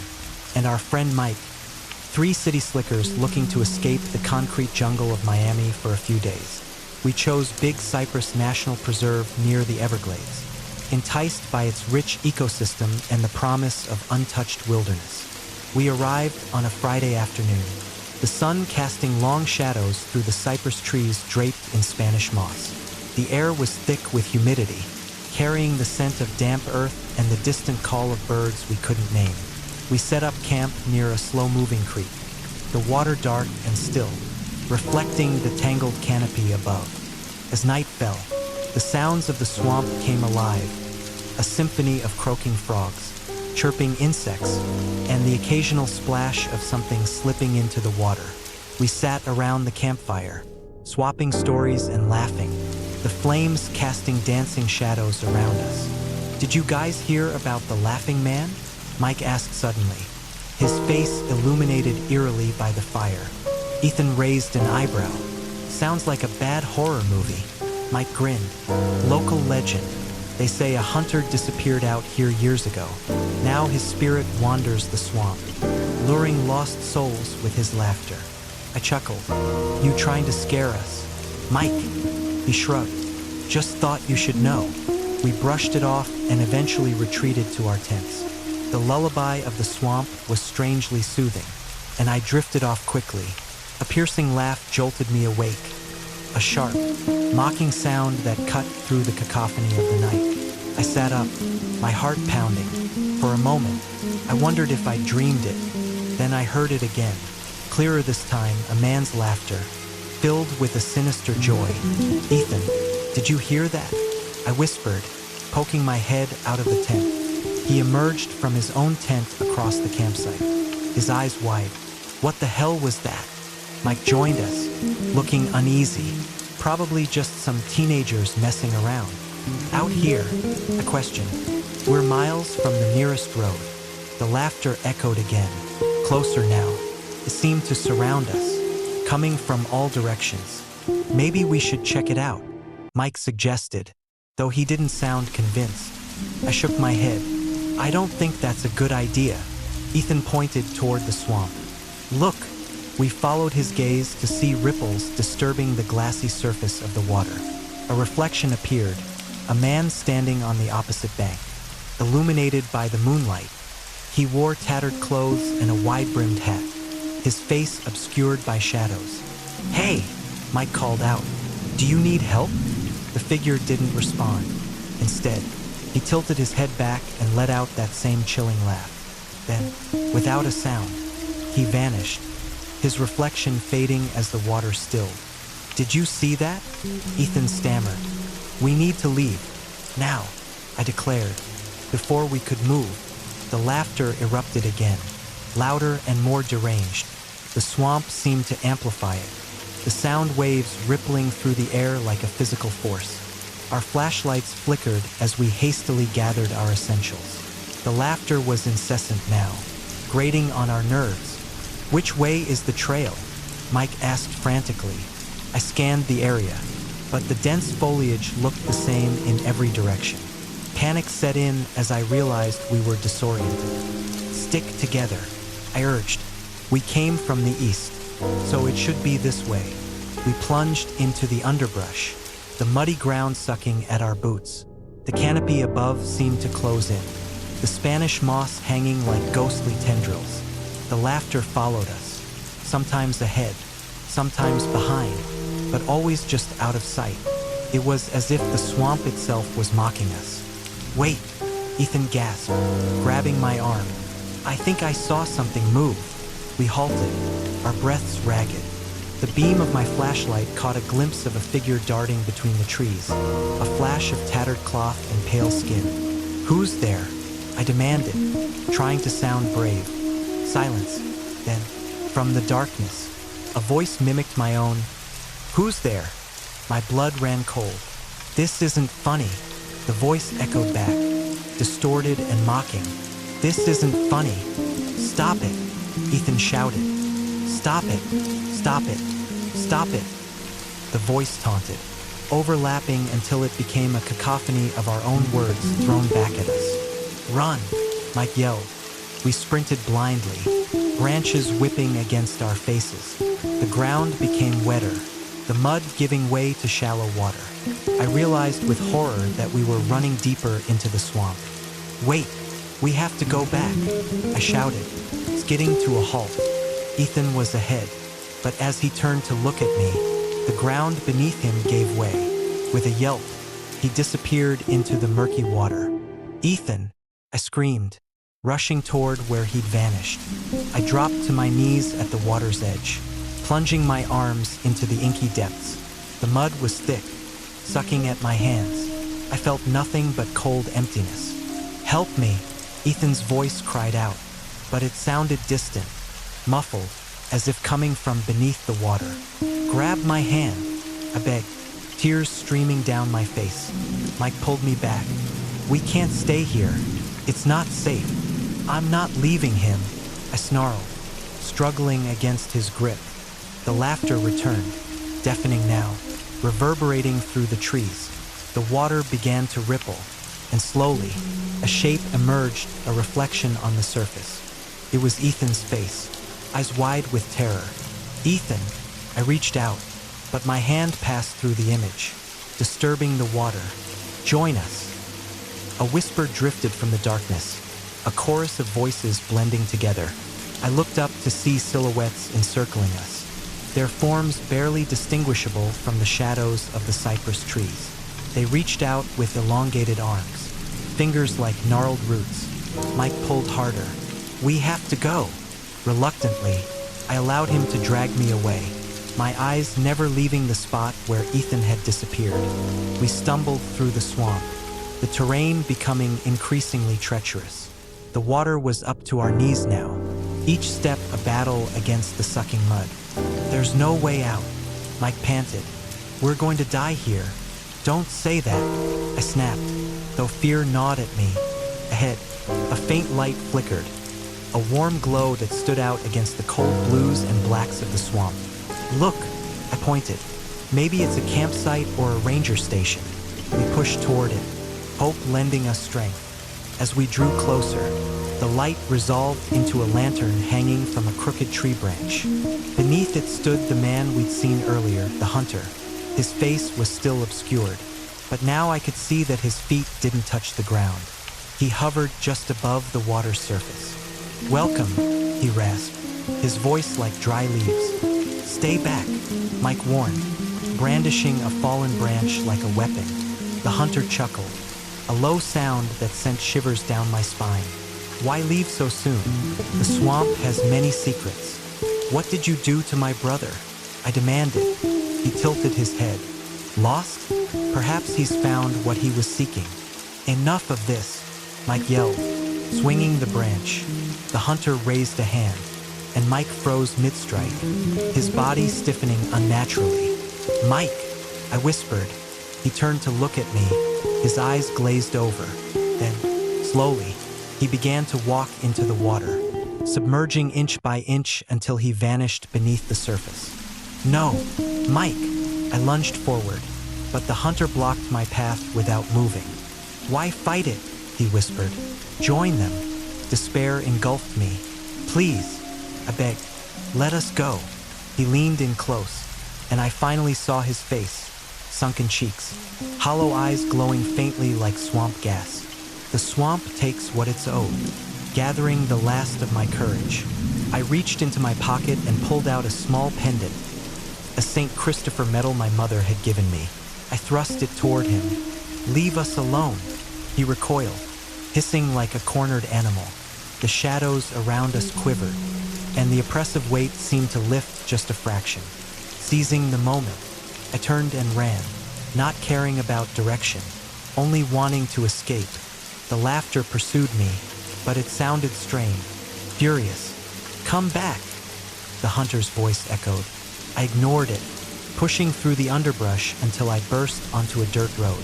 and our friend Mike. 3 city slickers looking to escape the concrete jungle of Miami for a few days. We chose Big Cypress National Preserve near the Everglades, enticed by its rich ecosystem and the promise of untouched wilderness. We arrived on a Friday afternoon, the sun casting long shadows through the cypress trees draped in Spanish moss. The air was thick with humidity, carrying the scent of damp earth and the distant call of birds we couldn't name. We set up camp near a slow-moving creek, the water dark and still, reflecting the tangled canopy above. As night fell, the sounds of the swamp came alive, a symphony of croaking frogs, chirping insects, and the occasional splash of something slipping into the water. We sat around the campfire, swapping stories and laughing, the flames casting dancing shadows around us. "Did you guys hear about the Laughing Man?" Mike asked suddenly, his face illuminated eerily by the fire. Ethan raised an eyebrow. "Sounds like a bad horror movie." Mike grinned. "Local legend. They say a hunter disappeared out here years ago. Now his spirit wanders the swamp, luring lost souls with his laughter." I chuckled. "You trying to scare us?" "Mike," he shrugged, "just thought you should know." We brushed it off and eventually retreated to our tents. The lullaby of the swamp was strangely soothing, and I drifted off quickly. A piercing laugh jolted me awake, a sharp, mocking sound that cut through the cacophony of the night. I sat up, my heart pounding. For a moment, I wondered if I dreamed it. Then I heard it again, clearer this time, a man's laughter, filled with a sinister joy. "Ethan, did you hear that?" I whispered, poking my head out of the tent. He emerged from his own tent across the campsite, his eyes wide. "What the hell was that?" Mike joined us, looking uneasy, probably just some teenagers messing around. "Out here?" I questioned. "We're miles from the nearest road." The laughter echoed again, closer now. It seemed to surround us, coming from all directions. "Maybe we should check it out," Mike suggested, though he didn't sound convinced. I shook my head. "I don't think that's a good idea." Ethan pointed toward the swamp. "Look." We followed his gaze to see ripples disturbing the glassy surface of the water. A reflection appeared, a man standing on the opposite bank, illuminated by the moonlight. He wore tattered clothes and a wide-brimmed hat, his face obscured by shadows. "Hey!" Mike called out. "Do you need help?" The figure didn't respond. Instead, he tilted his head back and let out that same chilling laugh. Then, without a sound, he vanished, his reflection fading as the water stilled. "Did you see that?" Ethan stammered. "We need to leave. Now," I declared. Before we could move, the laughter erupted again, louder and more deranged. The swamp seemed to amplify it, the sound waves rippling through the air like a physical force. Our flashlights flickered as we hastily gathered our essentials. The laughter was incessant now, grating on our nerves. "Which way is the trail?" Mike asked frantically. I scanned the area, but the dense foliage looked the same in every direction. Panic set in as I realized we were disoriented. "Stick together," I urged. "We came from the east, so it should be this way." We plunged into the underbrush, the muddy ground sucking at our boots. The canopy above seemed to close in, the Spanish moss hanging like ghostly tendrils. The laughter followed us, sometimes ahead, sometimes behind, but always just out of sight. It was as if the swamp itself was mocking us. "Wait," Ethan gasped, grabbing my arm. "I think I saw something move." We halted, our breaths ragged. The beam of my flashlight caught a glimpse of a figure darting between the trees, a flash of tattered cloth and pale skin. Who's there? I demanded, trying to sound brave. Silence. Then, from the darkness, a voice mimicked my own. Who's there? My blood ran cold. This isn't funny, the voice echoed back, distorted and mocking. This isn't funny. Stop it, Ethan shouted. Stop it, stop it, stop it. The voice taunted, overlapping until it became a cacophony of our own words thrown back at us. Run, Mike yelled. We sprinted blindly, branches whipping against our faces. The ground became wetter, the mud giving way to shallow water. I realized with horror that we were running deeper into the swamp. Wait, we have to go back, I shouted, skidding to a halt. Ethan was ahead, but as he turned to look at me, the ground beneath him gave way. With a yelp, he disappeared into the murky water. Ethan, I screamed, rushing toward where he'd vanished. I dropped to my knees at the water's edge, plunging my arms into the inky depths. The mud was thick, sucking at my hands. I felt nothing but cold emptiness. Help me, Ethan's voice cried out, but it sounded distant, muffled, as if coming from beneath the water. Grab my hand, I begged, tears streaming down my face. Mike pulled me back. We can't stay here. It's not safe. I'm not leaving him, I snarled, struggling against his grip. The laughter returned, deafening now, reverberating through the trees. The water began to ripple, and slowly, a shape emerged, a reflection on the surface. It was Ethan's face, eyes wide with terror. Ethan, I reached out, but my hand passed through the image, disturbing the water. Join us. A whisper drifted from the darkness, a chorus of voices blending together. I looked up to see silhouettes encircling us, their forms barely distinguishable from the shadows of the cypress trees. They reached out with elongated arms, fingers like gnarled roots. Mike pulled harder. We have to go. Reluctantly, I allowed him to drag me away, my eyes never leaving the spot where Ethan had disappeared. We stumbled through the swamp, the terrain becoming increasingly treacherous. The water was up to our knees now, each step a battle against the sucking mud. There's no way out, Mike panted. We're going to die here. Don't say that, I snapped, though fear gnawed at me. Ahead, a faint light flickered, a warm glow that stood out against the cold blues and blacks of the swamp. Look, I pointed. Maybe it's a campsite or a ranger station. We pushed toward it, hope lending us strength. As we drew closer, the light resolved into a lantern hanging from a crooked tree branch. Beneath it stood the man we'd seen earlier, the hunter. His face was still obscured, but now I could see that his feet didn't touch the ground. He hovered just above the water's surface. Welcome, he rasped, his voice like dry leaves. Stay back, Mike warned, brandishing a fallen branch like a weapon. The hunter chuckled, a low sound that sent shivers down my spine. Why leave so soon? The swamp has many secrets. What did you do to my brother? I demanded. He tilted his head. Lost? Perhaps he's found what he was seeking. Enough of this, Mike yelled, swinging the branch. The hunter raised a hand, and Mike froze mid-strike, his body stiffening unnaturally. Mike, I whispered. He turned to look at me, his eyes glazed over. Then, slowly, he began to walk into the water, submerging inch by inch until he vanished beneath the surface. No, Mike! I lunged forward, but the hunter blocked my path without moving. Why fight it? He whispered. Join them. Despair engulfed me. Please, I begged, let us go. He leaned in close, and I finally saw his face, sunken cheeks, hollow eyes glowing faintly like swamp gas. The swamp takes what it's owed, gathering the last of my courage. I reached into my pocket and pulled out a small pendant, a St. Christopher medal my mother had given me. I thrust it toward him. Leave us alone. He recoiled, hissing like a cornered animal. The shadows around us quivered, and the oppressive weight seemed to lift just a fraction. Seizing the moment, I turned and ran, not caring about direction, only wanting to escape. The laughter pursued me, but it sounded strained, furious. "Come back," the hunter's voice echoed. I ignored it, pushing through the underbrush until I burst onto a dirt road.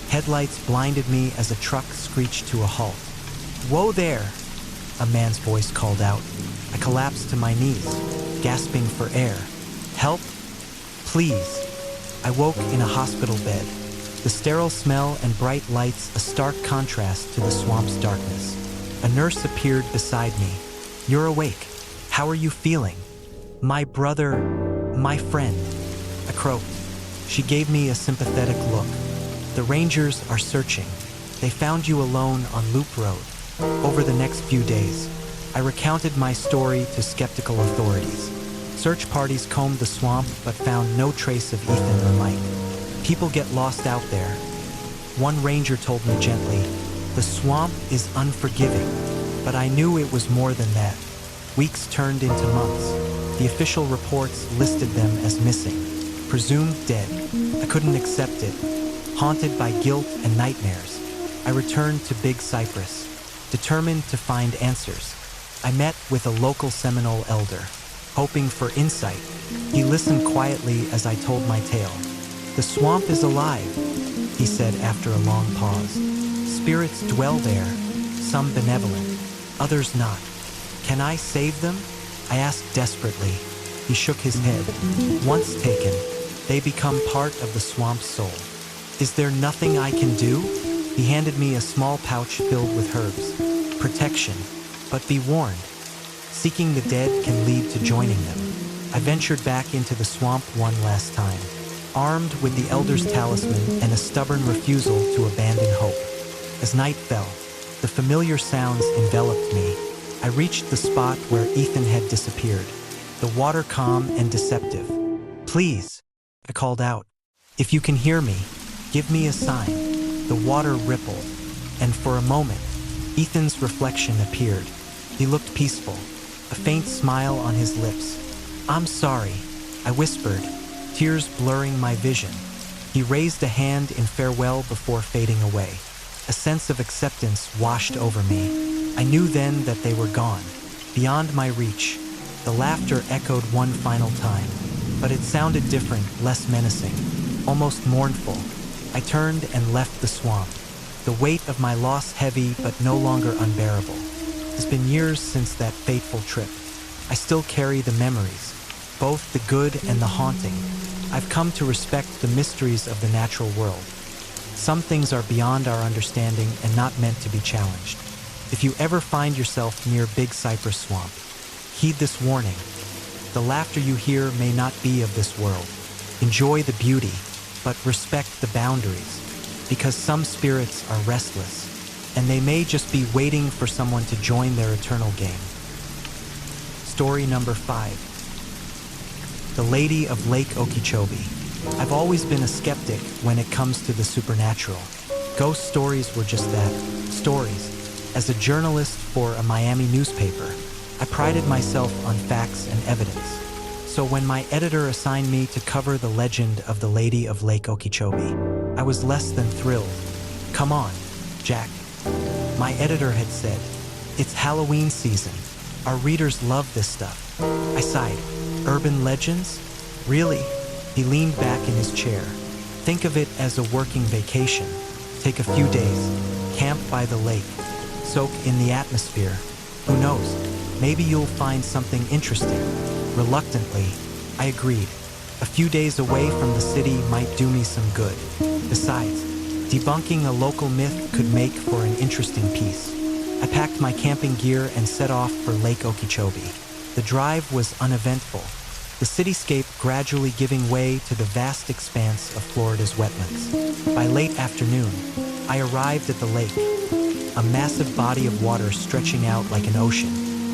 Headlights blinded me as a truck screeched to a halt. "Whoa there!" a man's voice called out. I collapsed to my knees, gasping for air. "Help? Please." I woke in a hospital bed, the sterile smell and bright lights a stark contrast to the swamp's darkness. A nurse appeared beside me. "You're awake. How are you feeling?" "My brother, my friend," I croaked. She gave me a sympathetic look. "The rangers are searching. They found you alone on Loop Road." Over the next few days, I recounted my story to skeptical authorities. Search parties combed the swamp but found no trace of Ethan or Mike. "People get lost out there." One ranger told me gently, "The swamp is unforgiving." But I knew it was more than that. Weeks turned into months. The official reports listed them as missing, presumed dead. I couldn't accept it. Haunted by guilt and nightmares, I returned to Big Cypress, determined to find answers. I met with a local Seminole elder, hoping for insight. He listened quietly as I told my tale. "The swamp is alive," he said after a long pause. "Spirits dwell there, some benevolent, others not. Can I save them?" I asked desperately. He shook his head. "Once taken, they become part of the swamp's soul." "Is there nothing I can do?" He handed me a small pouch filled with herbs. "Protection, but be warned. Seeking the dead can lead to joining them." I ventured back into the swamp one last time, armed with the elder's talisman and a stubborn refusal to abandon hope. As night fell, the familiar sounds enveloped me. I reached the spot where Ethan had disappeared, the water calm and deceptive. "Please," I called out. "If you can hear me, give me a sign." The water rippled, and for a moment, Ethan's reflection appeared. He looked peaceful, a faint smile on his lips. "I'm sorry," I whispered, tears blurring my vision. He raised a hand in farewell before fading away. A sense of acceptance washed over me. I knew then that they were gone, beyond my reach. The laughter echoed one final time, but it sounded different, less menacing, almost mournful. I turned and left the swamp, the weight of my loss heavy but no longer unbearable. It's been years since that fateful trip. I still carry the memories, both the good and the haunting. I've come to respect the mysteries of the natural world. Some things are beyond our understanding and not meant to be challenged. If you ever find yourself near Big Cypress Swamp, heed this warning. The laughter you hear may not be of this world. Enjoy the beauty, but respect the boundaries, because some spirits are restless, and they may just be waiting for someone to join their eternal game. Story number 5. The Lady of Lake Okeechobee. I've always been a skeptic when it comes to the supernatural. Ghost stories were just that, stories. As a journalist for a Miami newspaper, I prided myself on facts and evidence. So when my editor assigned me to cover the legend of the Lady of Lake Okeechobee, I was less than thrilled. "Come on, Jack," my editor had said. "It's Halloween season. Our readers love this stuff." I sighed. "Urban legends? Really?" He leaned back in his chair. "Think of it as a working vacation. Take a few days, camp by the lake, soak in the atmosphere. Who knows, maybe you'll find something interesting." Reluctantly, I agreed. A few days away from the city might do me some good. Besides, debunking a local myth could make for an interesting piece. I packed my camping gear and set off for Lake Okeechobee. The drive was uneventful, the cityscape gradually giving way to the vast expanse of Florida's wetlands. By late afternoon, I arrived at the lake, a massive body of water stretching out like an ocean,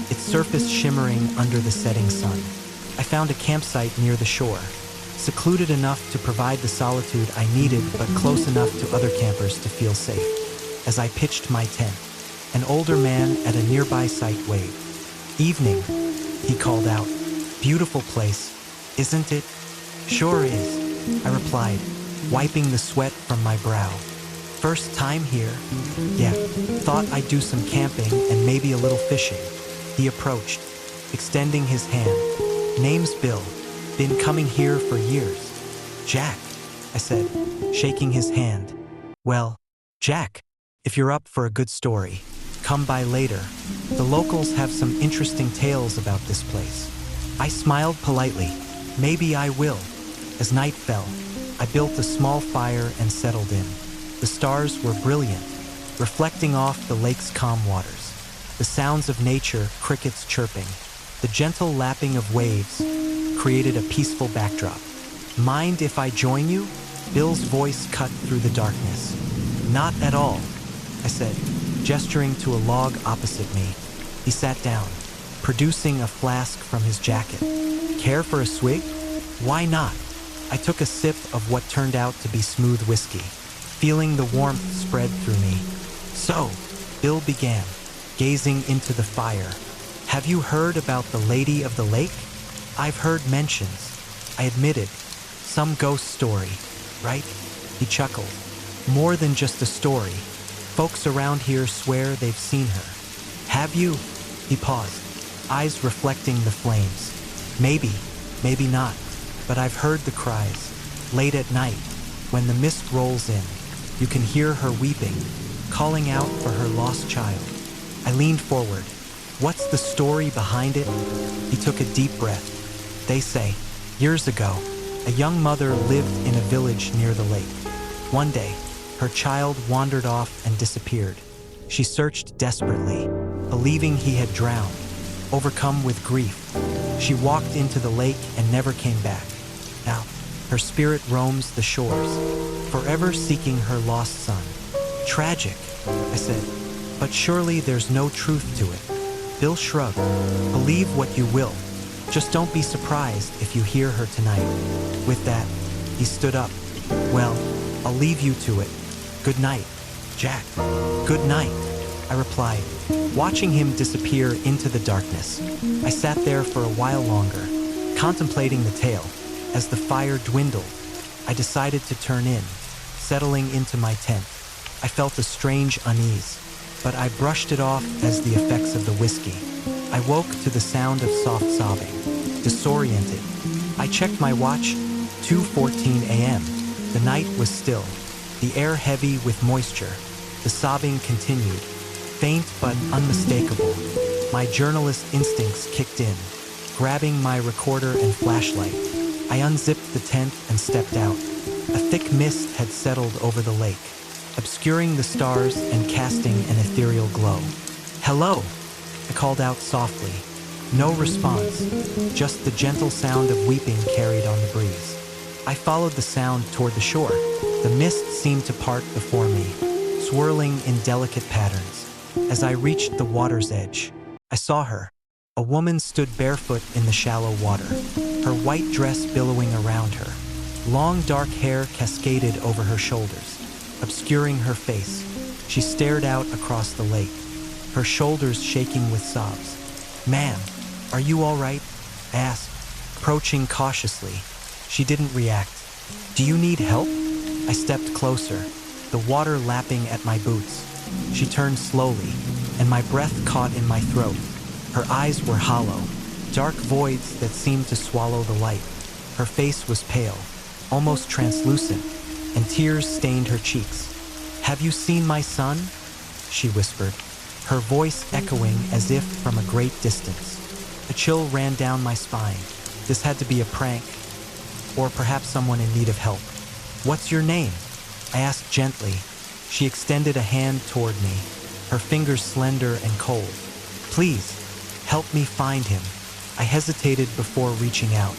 its surface shimmering under the setting sun. I found a campsite near the shore, secluded enough to provide the solitude I needed but close enough to other campers to feel safe. As I pitched my tent, an older man at a nearby site waved. "Evening," he called out. "Beautiful place, isn't it?" "Sure is," I replied, wiping the sweat from my brow. First time here? Yeah, thought I'd do some camping and maybe a little fishing. He approached, extending his hand. Name's Bill. Been coming here for years. Jack, I said, shaking his hand. Well, Jack, if you're up for a good story, come by later. The locals have some interesting tales about this place. I smiled politely. Maybe I will. As night fell, I built a small fire and settled in. The stars were brilliant, reflecting off the lake's calm waters. The sounds of nature, crickets chirping, the gentle lapping of waves created a peaceful backdrop. Mind if I join you? Bill's voice cut through the darkness. Not at all, I said, gesturing to a log opposite me. He sat down, producing a flask from his jacket. Care for a swig? Why not? I took a sip of what turned out to be smooth whiskey, feeling the warmth spread through me. So, Bill began, gazing into the fire. Have you heard about the Lady of the Lake? I've heard mentions, I admitted. Some ghost story, right? He chuckled. More than just a story. Folks around here swear they've seen her. Have you? He paused, eyes reflecting the flames. Maybe, maybe not, but I've heard the cries. Late at night, when the mist rolls in, you can hear her weeping, calling out for her lost child. I leaned forward. What's the story behind it? He took a deep breath. They say, years ago, a young mother lived in a village near the lake. One day, her child wandered off and disappeared. She searched desperately, believing he had drowned. Overcome with grief, she walked into the lake and never came back. Now, her spirit roams the shores, forever seeking her lost son. Tragic, I said, but surely there's no truth to it. Bill shrugged. Believe what you will. Just don't be surprised if you hear her tonight. With that, he stood up. Well, I'll leave you to it. Good night, Jack. Good night, I replied, watching him disappear into the darkness. I sat there for a while longer, contemplating the tale. As the fire dwindled, I decided to turn in, settling into my tent. I felt a strange unease, but I brushed it off as the effects of the whiskey. I woke to the sound of soft sobbing. Disoriented, I checked my watch, 2:14 a.m. The night was still, the air heavy with moisture. The sobbing continued, faint but unmistakable. My journalist instincts kicked in. Grabbing my recorder and flashlight, I unzipped the tent and stepped out. A thick mist had settled over the lake, obscuring the stars and casting an ethereal glow. Hello, I called out softly. No response, just the gentle sound of weeping carried on the breeze. I followed the sound toward the shore. The mist seemed to part before me, swirling in delicate patterns. As I reached the water's edge, I saw her. A woman stood barefoot in the shallow water, her white dress billowing around her. Long dark hair cascaded over her shoulders, obscuring her face. She stared out across the lake, her shoulders shaking with sobs. Ma'am, are you all right? I asked, approaching cautiously. She didn't react. Do you need help? I stepped closer, the water lapping at my boots. She turned slowly, and my breath caught in my throat. Her eyes were hollow, dark voids that seemed to swallow the light. Her face was pale, almost translucent, and tears stained her cheeks. Have you seen my son? She whispered, her voice echoing as if from a great distance. A chill ran down my spine. This had to be a prank, or perhaps someone in need of help. What's your name? I asked gently. She extended a hand toward me, her fingers slender and cold. Please, help me find him. I hesitated before reaching out.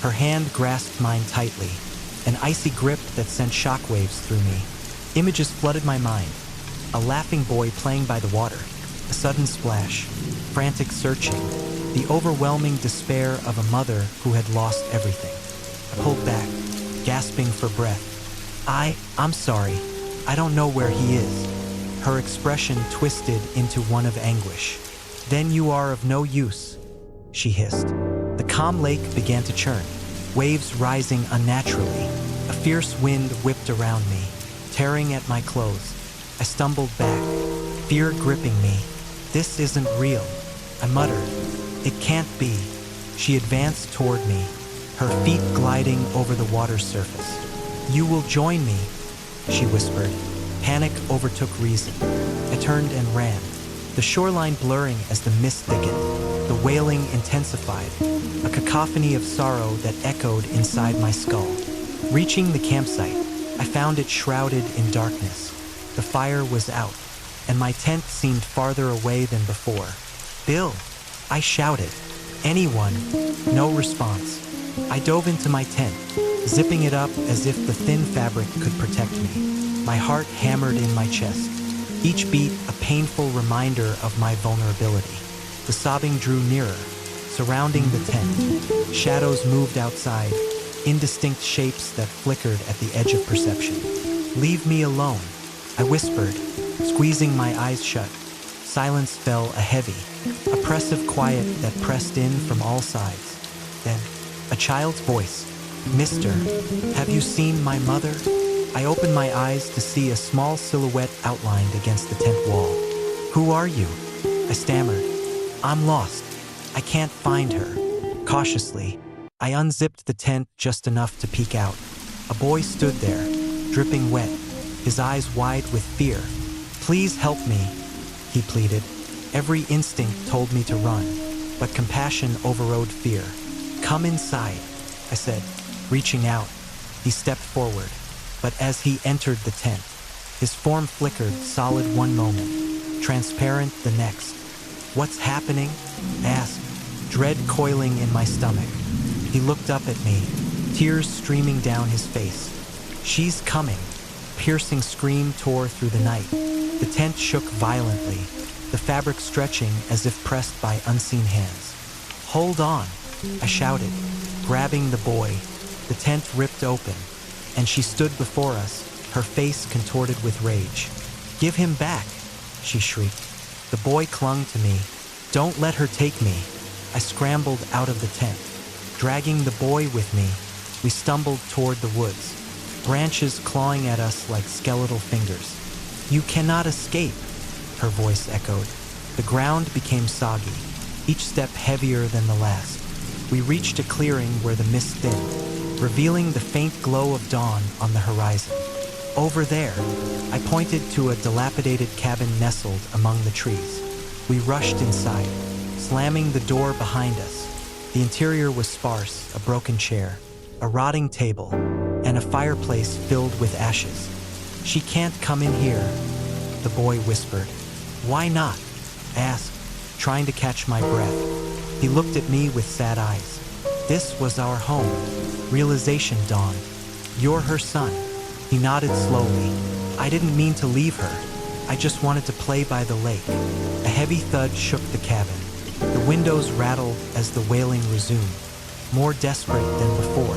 Her hand grasped mine tightly, an icy grip that sent shockwaves through me. Images flooded my mind. A laughing boy playing by the water, a sudden splash, frantic searching, the overwhelming despair of a mother who had lost everything. I pulled back, gasping for breath. I'm sorry. I don't know where he is. Her expression twisted into one of anguish. Then you are of no use, she hissed. The calm lake began to churn, waves rising unnaturally. A fierce wind whipped around me, tearing at my clothes. I stumbled back, fear gripping me. This isn't real, I muttered. It can't be. She advanced toward me, her feet gliding over the water's surface. You will join me, she whispered. Panic overtook reason. I turned and ran, the shoreline blurring as the mist thickened. The wailing intensified, a cacophony of sorrow that echoed inside my skull. Reaching the campsite, I found it shrouded in darkness. The fire was out, and my tent seemed farther away than before. Bill, I shouted. Anyone? No response. I dove into my tent, zipping it up as if the thin fabric could protect me. My heart hammered in my chest, each beat a painful reminder of my vulnerability. The sobbing drew nearer, surrounding the tent. Shadows moved outside, indistinct shapes that flickered at the edge of perception. Leave me alone, I whispered, squeezing my eyes shut. Silence fell a heavy, oppressive quiet that pressed in from all sides. Then, a child's voice. Mister, have you seen my mother? I opened my eyes to see a small silhouette outlined against the tent wall. Who are you? I stammered. I'm lost. I can't find her. Cautiously, I unzipped the tent just enough to peek out. A boy stood there, dripping wet, his eyes wide with fear. Please help me, he pleaded. Every instinct told me to run, but compassion overrode fear. Come inside, I said, reaching out. He stepped forward, but as he entered the tent, his form flickered, solid one moment, transparent the next. What's happening? I asked, dread coiling in my stomach. He looked up at me, tears streaming down his face. She's coming. Piercing scream tore through the night. The tent shook violently, the fabric stretching as if pressed by unseen hands. Hold on, I shouted, grabbing the boy. The tent ripped open, and she stood before us, her face contorted with rage. Give him back, she shrieked. The boy clung to me. Don't let her take me. I scrambled out of the tent. Dragging the boy with me, we stumbled toward the woods, branches clawing at us like skeletal fingers. You cannot escape, her voice echoed. The ground became soggy, each step heavier than the last. We reached a clearing where the mist thinned, revealing the faint glow of dawn on the horizon. Over there, I pointed to a dilapidated cabin nestled among the trees. We rushed inside, slamming the door behind us. The interior was sparse, a broken chair, a rotting table, and a fireplace filled with ashes. She can't come in here, the boy whispered. Why not? I asked, trying to catch my breath. He looked at me with sad eyes. This was our home. Realization dawned. You're her son. He nodded slowly. I didn't mean to leave her. I just wanted to play by the lake. A heavy thud shook the cabin. The windows rattled as the wailing resumed, more desperate than before.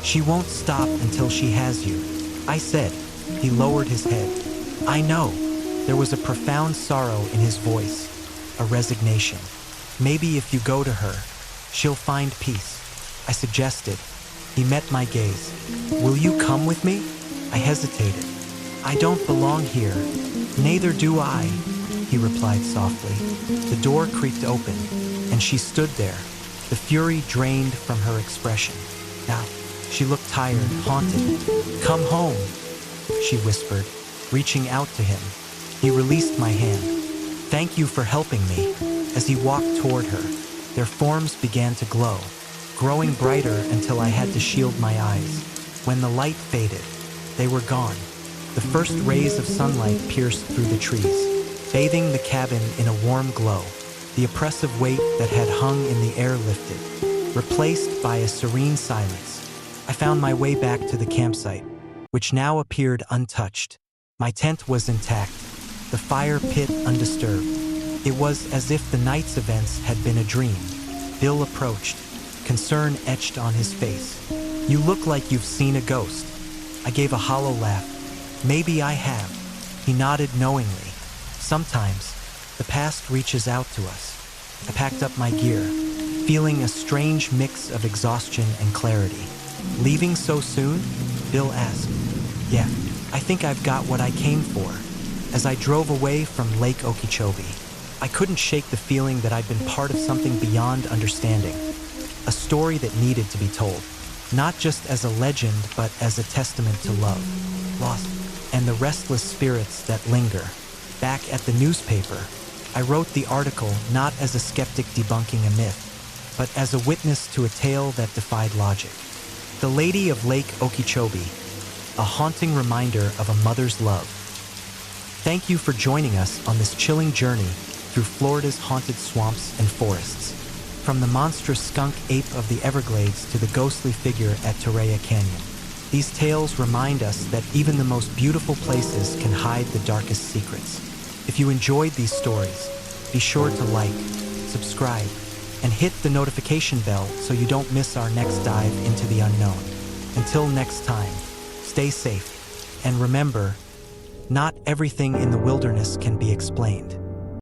She won't stop until she has you, I said. He lowered his head. I know. There was a profound sorrow in his voice, a resignation. Maybe if you go to her, she'll find peace, I suggested. He met my gaze. Will you come with me? I hesitated. I don't belong here. Neither do I, he replied softly. The door creaked open, and she stood there, the fury drained from her expression. Now, she looked tired, haunted. Come home, she whispered, reaching out to him. He released my hand. Thank you for helping me. As he walked toward her, their forms began to glow, growing brighter until I had to shield my eyes. When the light faded, they were gone. The first rays of sunlight pierced through the trees, bathing the cabin in a warm glow. The oppressive weight that had hung in the air lifted, replaced by a serene silence. I found my way back to the campsite, which now appeared untouched. My tent was intact, the fire pit undisturbed. It was as if the night's events had been a dream. Bill approached, concern etched on his face. You look like you've seen a ghost. I gave a hollow laugh. Maybe I have. He nodded knowingly. Sometimes, the past reaches out to us. I packed up my gear, feeling a strange mix of exhaustion and clarity. Leaving so soon? Bill asked. Yeah, I think I've got what I came for. As I drove away from Lake Okeechobee, I couldn't shake the feeling that I'd been part of something beyond understanding. A story that needed to be told, not just as a legend, but as a testament to love, loss, and the restless spirits that linger. Back at the newspaper, I wrote the article not as a skeptic debunking a myth, but as a witness to a tale that defied logic. The Lady of Lake Okeechobee, a haunting reminder of a mother's love. Thank you for joining us on this chilling journey through Florida's haunted swamps and forests. From the monstrous skunk ape of the Everglades to the ghostly figure at Prairie Canyon. These tales remind us that even the most beautiful places can hide the darkest secrets. If you enjoyed these stories, be sure to like, subscribe, and hit the notification bell so you don't miss our next dive into the unknown. Until next time, stay safe, and remember, not everything in the wilderness can be explained.